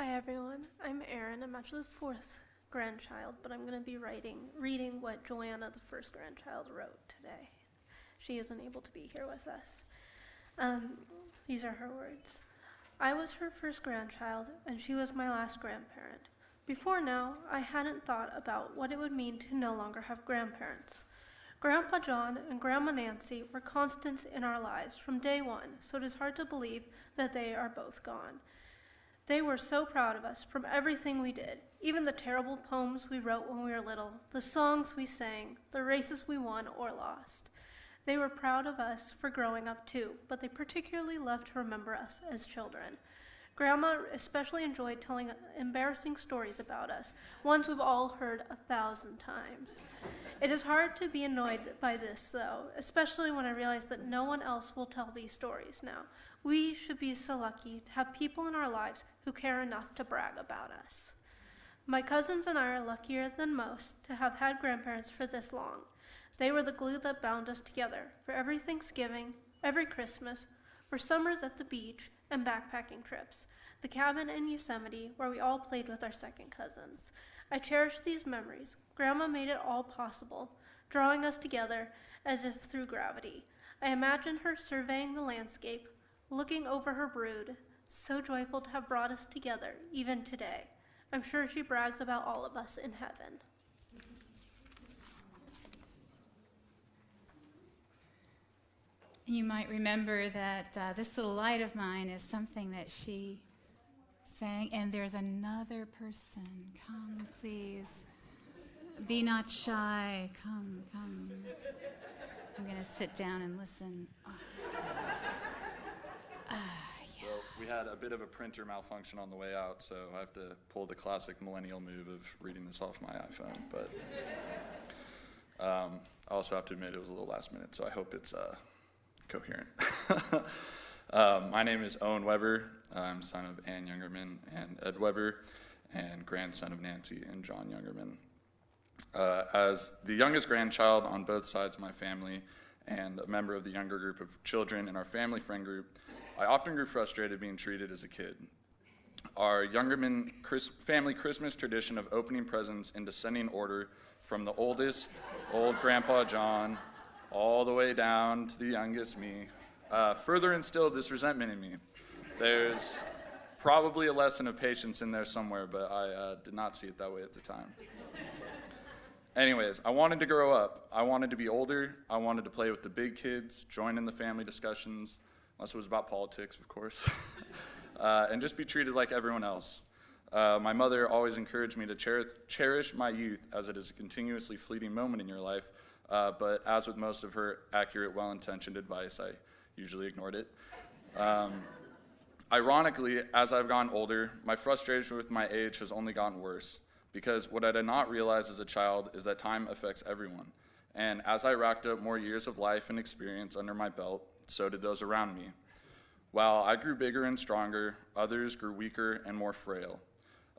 Hi everyone, I'm Erin. I'm actually the fourth grandchild, but I'm going to be reading what Joanna, the first grandchild, wrote today. She isn't able to be here with us. These are her words. I was her first grandchild, and she was my last grandparent. Before now, I hadn't thought about what it would mean to no longer have grandparents. Grandpa John and Grandma Nancy were constants in our lives from day one, so it is hard to believe that they are both gone. They were so proud of us from everything we did, even the terrible poems we wrote when we were little, the songs we sang, the races we won or lost. They were proud of us for growing up too, but they particularly loved to remember us as children. Grandma especially enjoyed telling embarrassing stories about us, ones we've all heard 1,000 times. It is hard to be annoyed by this, though, especially when I realize that no one else will tell these stories now. We should be so lucky to have people in our lives who care enough to brag about us. My cousins and I are luckier than most to have had grandparents for this long. They were the glue that bound us together for every Thanksgiving, every Christmas, for summers at the beach and backpacking trips, the cabin in Yosemite where we all played with our second cousins. I cherish these memories. Grandma made it all possible, drawing us together as if through gravity. I imagine her surveying the landscape, looking over her brood, so joyful to have brought us together, even today. I'm sure she brags about all of us in heaven. You might remember that This Little Light of Mine is something that she sang, and there's another person. Come, please. Be not shy. Come, come. I'm going to sit down and listen. So we had a bit of a printer malfunction on the way out, so I have to pull the classic millennial move of reading this off my iPhone. But I also have to admit it was a little last minute, so I hope it's coherent. My name is Owen Weber. I'm son of Ann Jungerman and Ed Weber, and grandson of Nancy and John Jungerman. As the youngest grandchild on both sides of my family and a member of the younger group of children in our family friend group, I often grew frustrated being treated as a kid. Our Jungerman family Christmas tradition of opening presents in descending order from the oldest, old Grandpa John, all the way down to the youngest, me, further instilled this resentment in me. There's probably a lesson of patience in there somewhere, but I did not see it that way at the time. Anyways, I wanted to grow up. I wanted to be older. I wanted to play with the big kids, join in the family discussions, unless it was about politics, of course, and just be treated like everyone else. My mother always encouraged me to cherish my youth, as it is a continuously fleeting moment in your life, but as with most of her accurate, well-intentioned advice, I usually ignored it. Ironically, as I've gotten older, my frustration with my age has only gotten worse, because what I did not realize as a child is that time affects everyone. And as I racked up more years of life and experience under my belt, so did those around me. While I grew bigger and stronger, others grew weaker and more frail.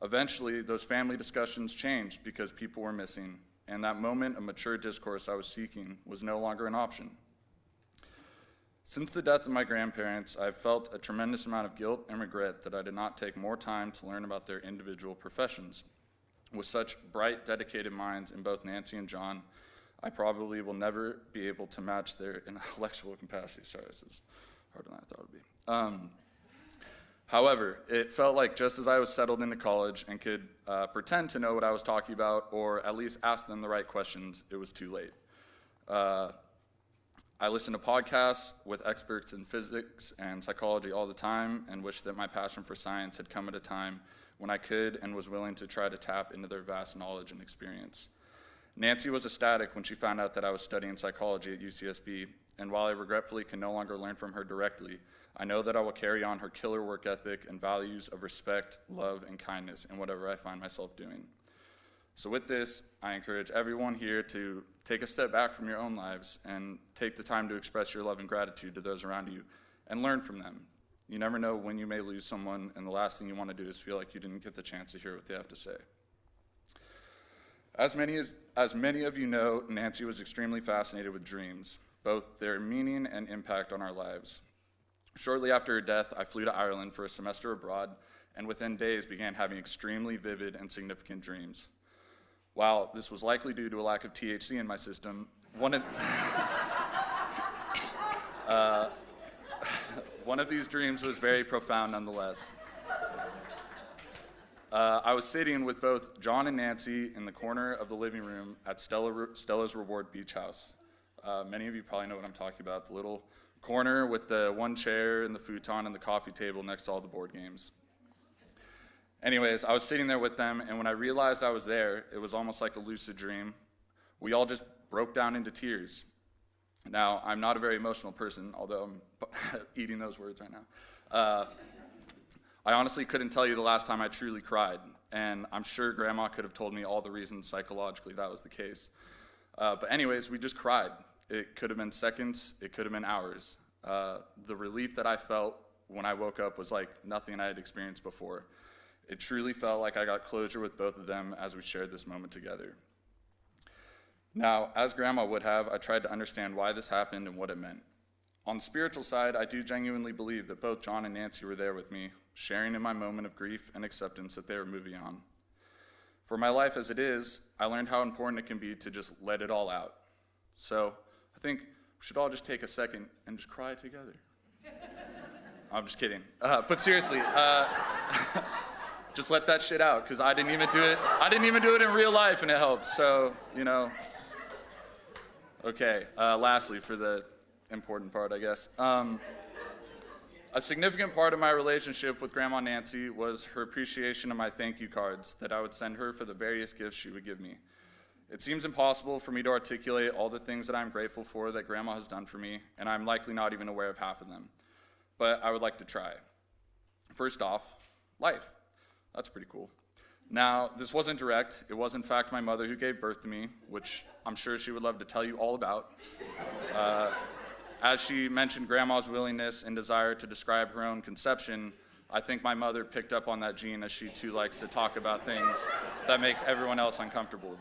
Eventually, those family discussions changed because people were missing, and that moment of mature discourse I was seeking was no longer an option. Since the death of my grandparents, I've felt a tremendous amount of guilt and regret that I did not take more time to learn about their individual professions. With such bright, dedicated minds in both Nancy and John, I probably will never be able to match their intellectual capacity. Sorry, this is harder than I thought it would be. However, it felt like just as I was settled into college and could pretend to know what I was talking about, or at least ask them the right questions, it was too late. I listen to podcasts with experts in physics and psychology all the time, and wish that my passion for science had come at a time when I could and was willing to try to tap into their vast knowledge and experience. Nancy was ecstatic when she found out that I was studying psychology at UCSB, and while I regretfully can no longer learn from her directly, I know that I will carry on her killer work ethic and values of respect, love, and kindness in whatever I find myself doing. So with this, I encourage everyone here to take a step back from your own lives and take the time to express your love and gratitude to those around you and learn from them. You never know when you may lose someone, and the last thing you want to do is feel like you didn't get the chance to hear what they have to say. As many of you know, Nancy was extremely fascinated with dreams, both their meaning and impact on our lives. Shortly after her death, I flew to Ireland for a semester abroad and within days began having extremely vivid and significant dreams. While this was likely due to a lack of THC in my system, one of these dreams was very profound nonetheless. I was sitting with both John and Nancy in the corner of the living room at Stella's Reward Beach House. Many of you probably know what I'm talking about, the little corner with the one chair and the futon and the coffee table next to all the board games. Anyways, I was sitting there with them, and when I realized I was there, it was almost like a lucid dream. We all just broke down into tears. Now, I'm not a very emotional person, although I'm eating those words right now. I honestly couldn't tell you the last time I truly cried, and I'm sure Grandma could have told me all the reasons psychologically that was the case. But anyways, we just cried. It could have been seconds, it could have been hours. The relief that I felt when I woke up was like nothing I had experienced before. It truly felt like I got closure with both of them as we shared this moment together. Now, as Grandma would have, I tried to understand why this happened and what it meant. On the spiritual side, I do genuinely believe that both John and Nancy were there with me, sharing in my moment of grief and acceptance that they were moving on. For my life as it is, I learned how important it can be to just let it all out. So I think we should all just take a second and just cry together. I'm just kidding. But seriously, just let that shit out, because I didn't even do it. I didn't even do it in real life, and it helps. So, you know. Okay, lastly, for the important part, I guess. A significant part of my relationship with Grandma Nancy was her appreciation of my thank you cards that I would send her for the various gifts she would give me. It seems impossible for me to articulate all the things that I'm grateful for that Grandma has done for me, and I'm likely not even aware of half of them. But I would like to try. First off, life. That's pretty cool. Now, this wasn't direct. It was, in fact, my mother who gave birth to me, which I'm sure she would love to tell you all about. As she mentioned Grandma's willingness and desire to describe her own conception, I think my mother picked up on that gene, as she too likes to talk about things that makes everyone else uncomfortable.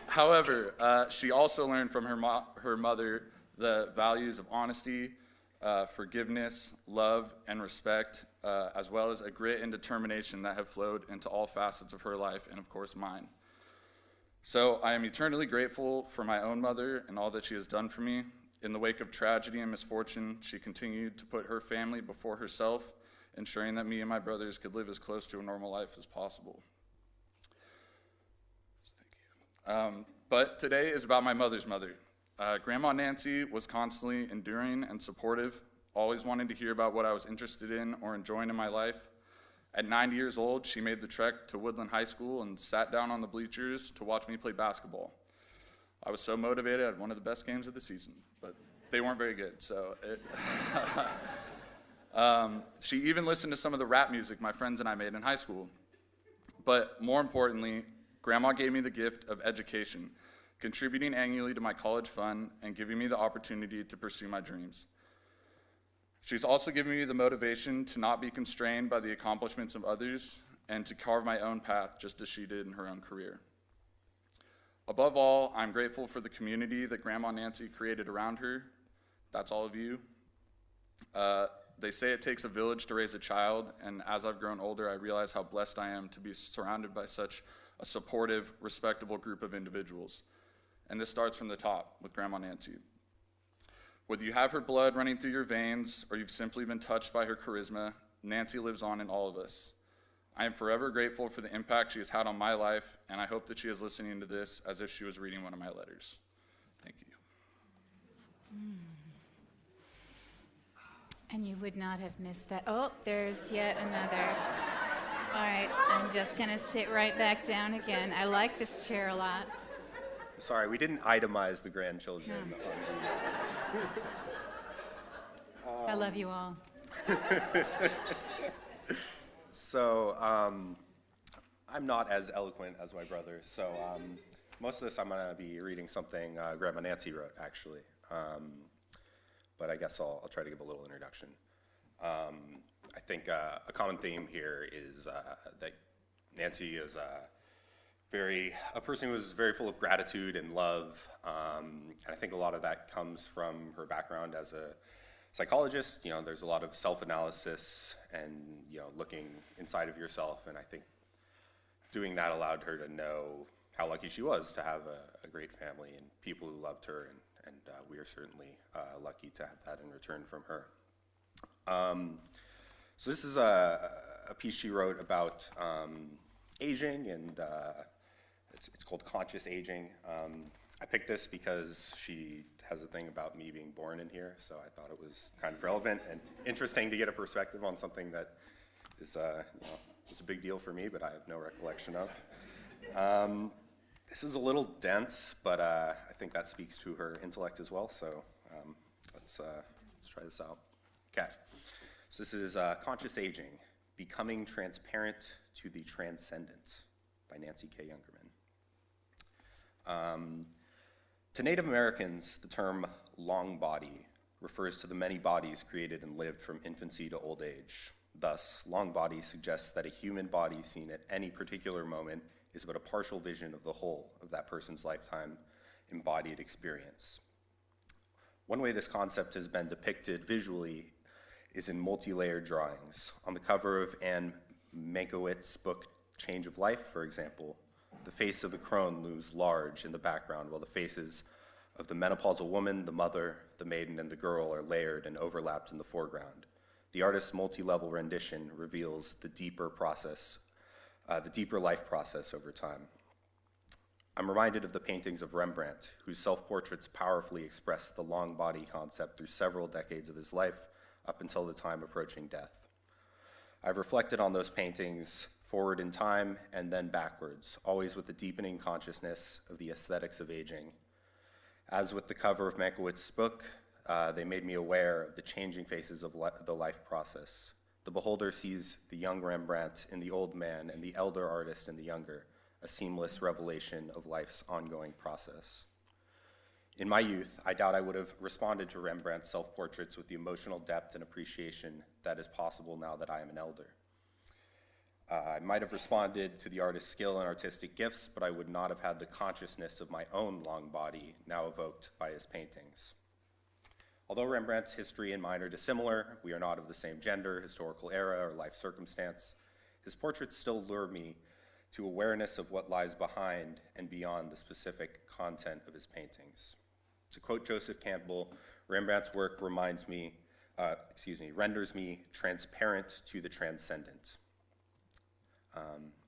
However, she also learned from her mother the values of honesty, forgiveness, love, and respect, as well as a grit and determination that have flowed into all facets of her life and, of course, mine. So I am eternally grateful for my own mother and all that she has done for me. In the wake of tragedy and misfortune, she continued to put her family before herself, ensuring that me and my brothers could live as close to a normal life as possible. Thank you. But today is about my mother's mother. Grandma Nancy was constantly enduring and supportive, always wanting to hear about what I was interested in or enjoying in my life. At 90 years old, she made the trek to Woodland High School and sat down on the bleachers to watch me play basketball. I was so motivated. I had one of the best games of the season, but they weren't very good. So she even listened to some of the rap music my friends and I made in high school. But more importantly, Grandma gave me the gift of education, contributing annually to my college fund and giving me the opportunity to pursue my dreams. She's also given me the motivation to not be constrained by the accomplishments of others and to carve my own path just as she did in her own career. Above all, I'm grateful for the community that Grandma Nancy created around her. That's all of you. They say it takes a village to raise a child, and as I've grown older, I realize how blessed I am to be surrounded by such a supportive, respectable group of individuals. And this starts from the top with Grandma Nancy. Whether you have her blood running through your veins or you've simply been touched by her charisma, Nancy lives on in all of us. I am forever grateful for the impact she has had on my life, and I hope that she is listening to this as if she was reading one of my letters. Thank you. And you would not have missed that. Oh, there's yet another. All right, I'm just going to sit right back down again. I like this chair a lot. Sorry, we didn't itemize the grandchildren. No. I love you all. So, I'm not as eloquent as my brother, so most of this I'm going to be reading something Grandma Nancy wrote, actually. But I guess I'll try to give a little introduction. I think a common theme here is that Nancy is a person who is very full of gratitude and love, and I think a lot of that comes from her background as a psychologist, there's a lot of self-analysis and, looking inside of yourself. And I think doing that allowed her to know how lucky she was to have a great family and people who loved her. And we are certainly lucky to have that in return from her. So this is a piece she wrote about aging, and it's called Conscious Aging. I picked this because she has a thing about me being born in here, so I thought it was kind of relevant and interesting to get a perspective on something that is was a big deal for me, but I have no recollection of. This is a little dense, but I think that speaks to her intellect as well, so let's try this out. Okay, so this is Conscious Aging, Becoming Transparent to the Transcendent by Nancy K. Jungerman. To Native Americans, the term long body refers to the many bodies created and lived from infancy to old age. Thus, long body suggests that a human body seen at any particular moment is but a partial vision of the whole of that person's lifetime embodied experience. One way this concept has been depicted visually is in multi-layered drawings. On the cover of Anne Mankiewicz's book, Change of Life, for example, the face of the crone looms large in the background, while the faces of the menopausal woman, the mother, the maiden, and the girl are layered and overlapped in the foreground. The artist's multi-level rendition reveals the deeper life process over time. I'm reminded of the paintings of Rembrandt, whose self-portraits powerfully express the long body concept through several decades of his life up until the time approaching death. I've reflected on those paintings forward in time and then backwards, always with the deepening consciousness of the aesthetics of aging. As with the cover of Mankiewicz's book, they made me aware of the changing faces of the life process. The beholder sees the young Rembrandt in the old man and the elder artist in the younger, a seamless revelation of life's ongoing process. In my youth, I doubt I would have responded to Rembrandt's self-portraits with the emotional depth and appreciation that is possible now that I am an elder. I might have responded to the artist's skill and artistic gifts, but I would not have had the consciousness of my own long body now evoked by his paintings. Although Rembrandt's history and mine are dissimilar, we are not of the same gender, historical era, or life circumstance, his portraits still lure me to awareness of what lies behind and beyond the specific content of his paintings. To quote Joseph Campbell, Rembrandt's work renders me transparent to the transcendent.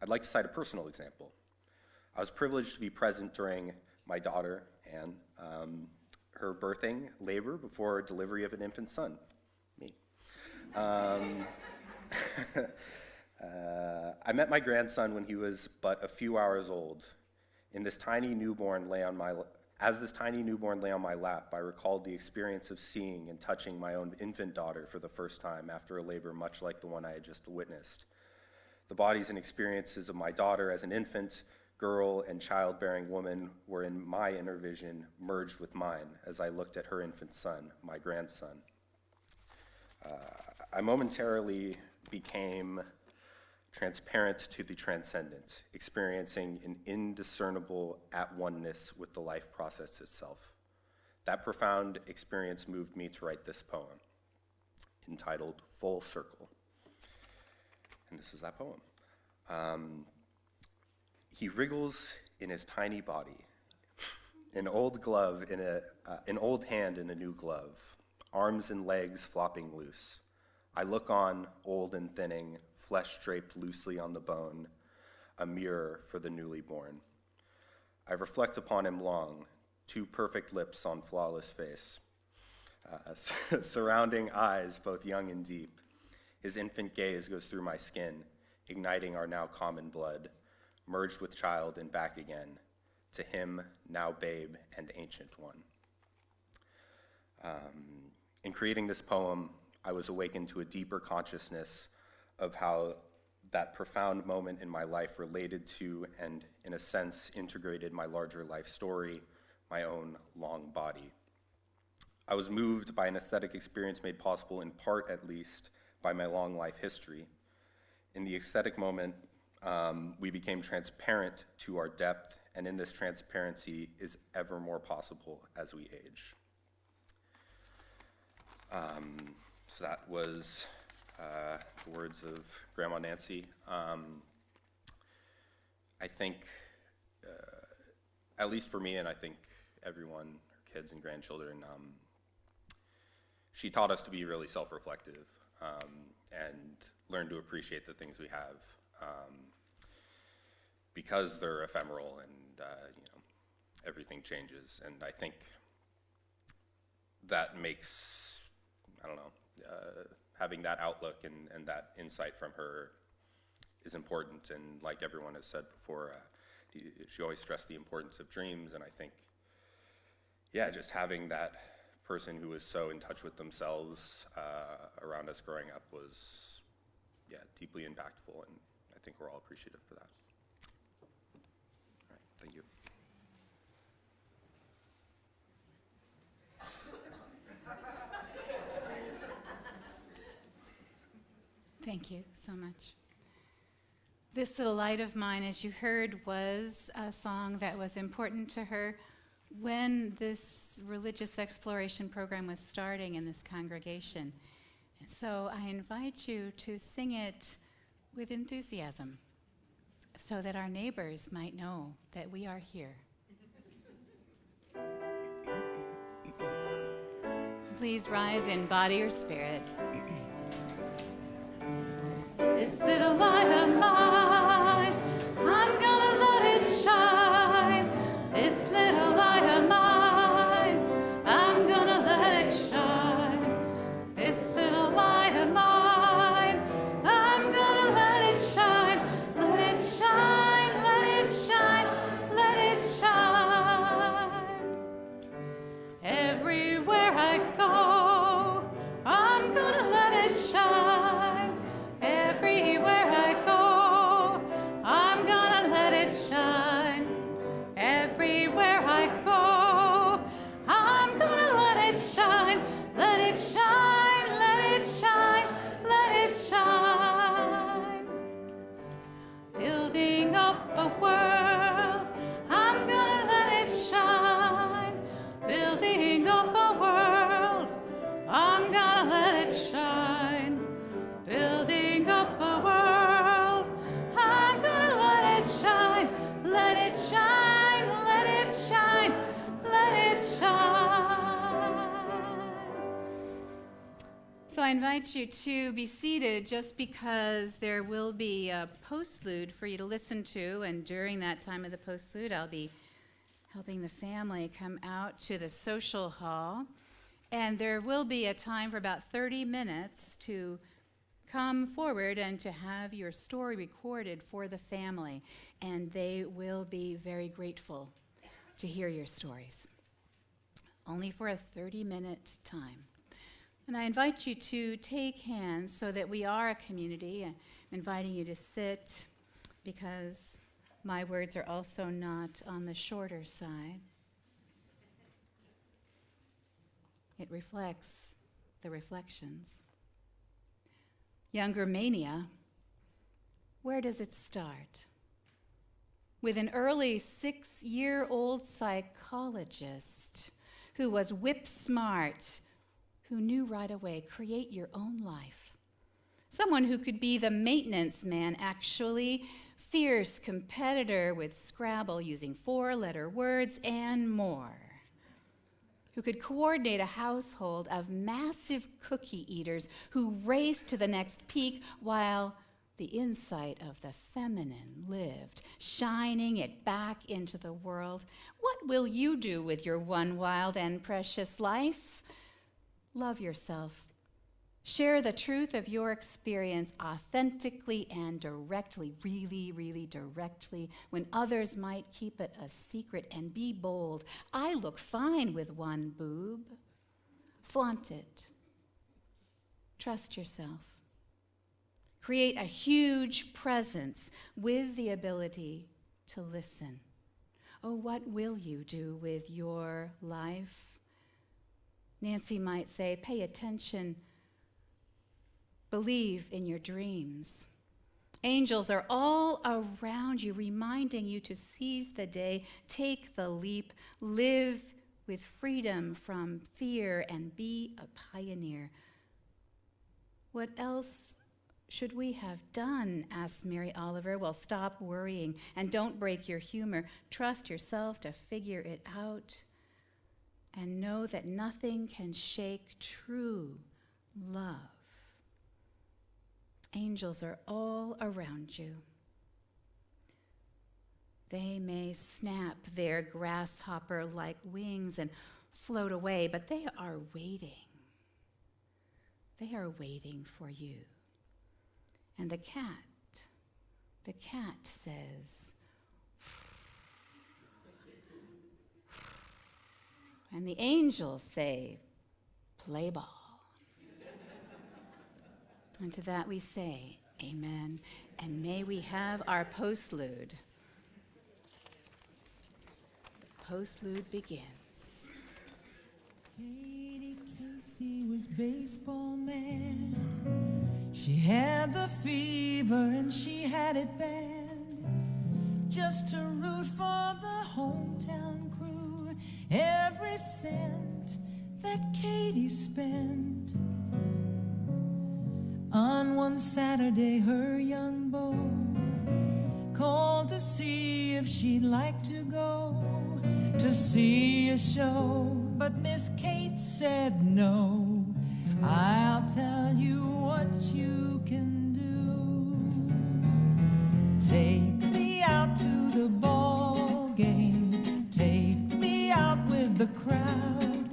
I'd like to cite a personal example. I was privileged to be present during my daughter, Anne, her birthing, labor, before delivery of an infant son, me. I met my grandson when he was but a few hours old. As this tiny newborn lay on my lap, I recalled the experience of seeing and touching my own infant daughter for the first time after a labor much like the one I had just witnessed. The bodies and experiences of my daughter as an infant, girl, and childbearing woman were in my inner vision merged with mine as I looked at her infant son, my grandson. I momentarily became transparent to the transcendent, experiencing an indiscernible at-oneness with the life process itself. That profound experience moved me to write this poem, entitled Full Circle. And this is that poem. He wriggles in his tiny body, an old hand in a new glove, arms and legs flopping loose. I look on, old and thinning, flesh draped loosely on the bone, a mirror for the newly born. I reflect upon him long, two perfect lips on flawless face, surrounding eyes both young and deep. His infant gaze goes through my skin, igniting our now common blood, merged with child and back again, to him, now babe and ancient one. In creating this poem, I was awakened to a deeper consciousness of how that profound moment in my life related to and, in a sense, integrated my larger life story, my own long body. I was moved by an aesthetic experience made possible, in part at least, by my long life history. In the aesthetic moment, we became transparent to our depth, and in this transparency is ever more possible as we age. So that was the words of Grandma Nancy. I think, at least for me, and I think everyone, her kids and grandchildren, she taught us to be really self-reflective and learn to appreciate the things we have because they're ephemeral and everything changes. And I think that makes, I don't know, having that outlook and that insight from her is important. And like everyone has said before, she always stressed the importance of dreams. And I think, yeah, just having that person who was so in touch with themselves around us growing up was, yeah, deeply impactful. And I think we're all appreciative for that. All right, thank you. Thank you so much. This Little Light of Mine, as you heard, was a song that was important to her when this religious exploration program was starting in this congregation. So I invite you to sing it with enthusiasm so that our neighbors might know that we are here. Please rise in body or spirit. This little light of mine, I'm gonna let it shine. This little light of mine, I'm gonna let it shine. This little light of mine, I'm gonna let it shine. Let it shine, let it shine, let it shine. Everywhere I go, I'm gonna let it shine. Everywhere I go, I'm gonna let it shine. Everywhere I go, I'm gonna let it shine. Let it shine, let it shine, let it shine. Building up a world, I'm gonna let it shine. Building up a world, I'm gonna let it shine. Building up a world, I'm gonna let it shine. Let it shine, let it shine, let it shine. So I invite you to be seated just because there will be a postlude for you to listen to, and during that time of the postlude, I'll be helping the family come out to the social hall. And there will be a time for about 30 minutes to come forward and to have your story recorded for the family. And they will be very grateful to hear your stories. Only for a 30-minute time. And I invite you to take hands so that we are a community. I'm inviting you to sit because my words are also not on the shorter side. It reflects the reflections. Jungermania, where does it start? With an early 6-year-old psychologist who was whip smart, who knew right away, create your own life. Someone who could be the maintenance man, actually, fierce competitor with Scrabble using 4-letter words and more. Who could coordinate a household of massive cookie eaters who raced to the next peak while the insight of the feminine lived, shining it back into the world. What will you do with your one wild and precious life? Love yourself. Share the truth of your experience authentically and directly, really, really directly, when others might keep it a secret, and be bold. I look fine with one boob. Flaunt it. Trust yourself. Create a huge presence with the ability to listen. Oh, what will you do with your life? Nancy might say, pay attention. Believe in your dreams. Angels are all around you, reminding you to seize the day, take the leap, live with freedom from fear and be a pioneer. What else should we have done? Asked Mary Oliver. Well, stop worrying and don't break your humor. Trust yourselves to figure it out and know that nothing can shake true love. Angels are all around you. They may snap their grasshopper-like wings and float away, but they are waiting. They are waiting for you. And the cat says, and the angels say, play ball. And to that we say, amen, and may we have our postlude. The postlude begins. Katie Casey was baseball man. She had the fever and she had it bad. Just to root for the hometown crew. Every cent that Katie spent. On one Saturday, her young beau called to see if she'd like to go to see a show, but Miss Kate said no. I'll tell you what you can do. Take me out to the ball game. Take me out with the crowd.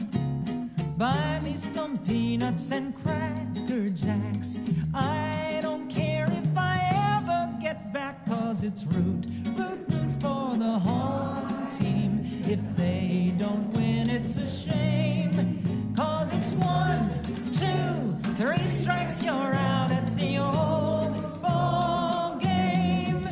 Buy me some peanuts and Cracker Jacks. I don't care if I ever get back, 'cause it's root for the home team. If they don't win, it's a shame, 'cause it's 1, 2, 3 strikes, you're out at the old ball game.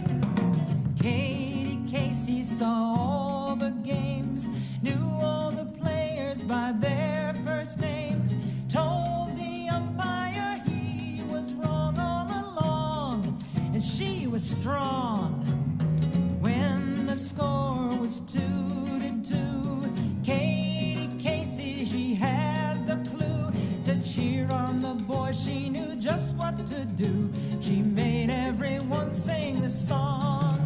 Katie Casey saw all the games, knew all the players by their first names, told the umpire he was wrong all along, and she was strong. When the score was 2-2, Katie Casey, she had the clue to cheer on the boys. She knew just what to do. She made everyone sing the song.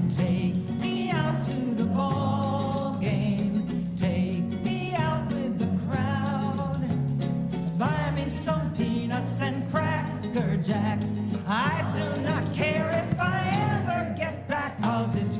Take me out to the ball game. Take me out with the crowd. Buy me some peanuts and Cracker Jacks. I do not care if I ever get back, 'cause it's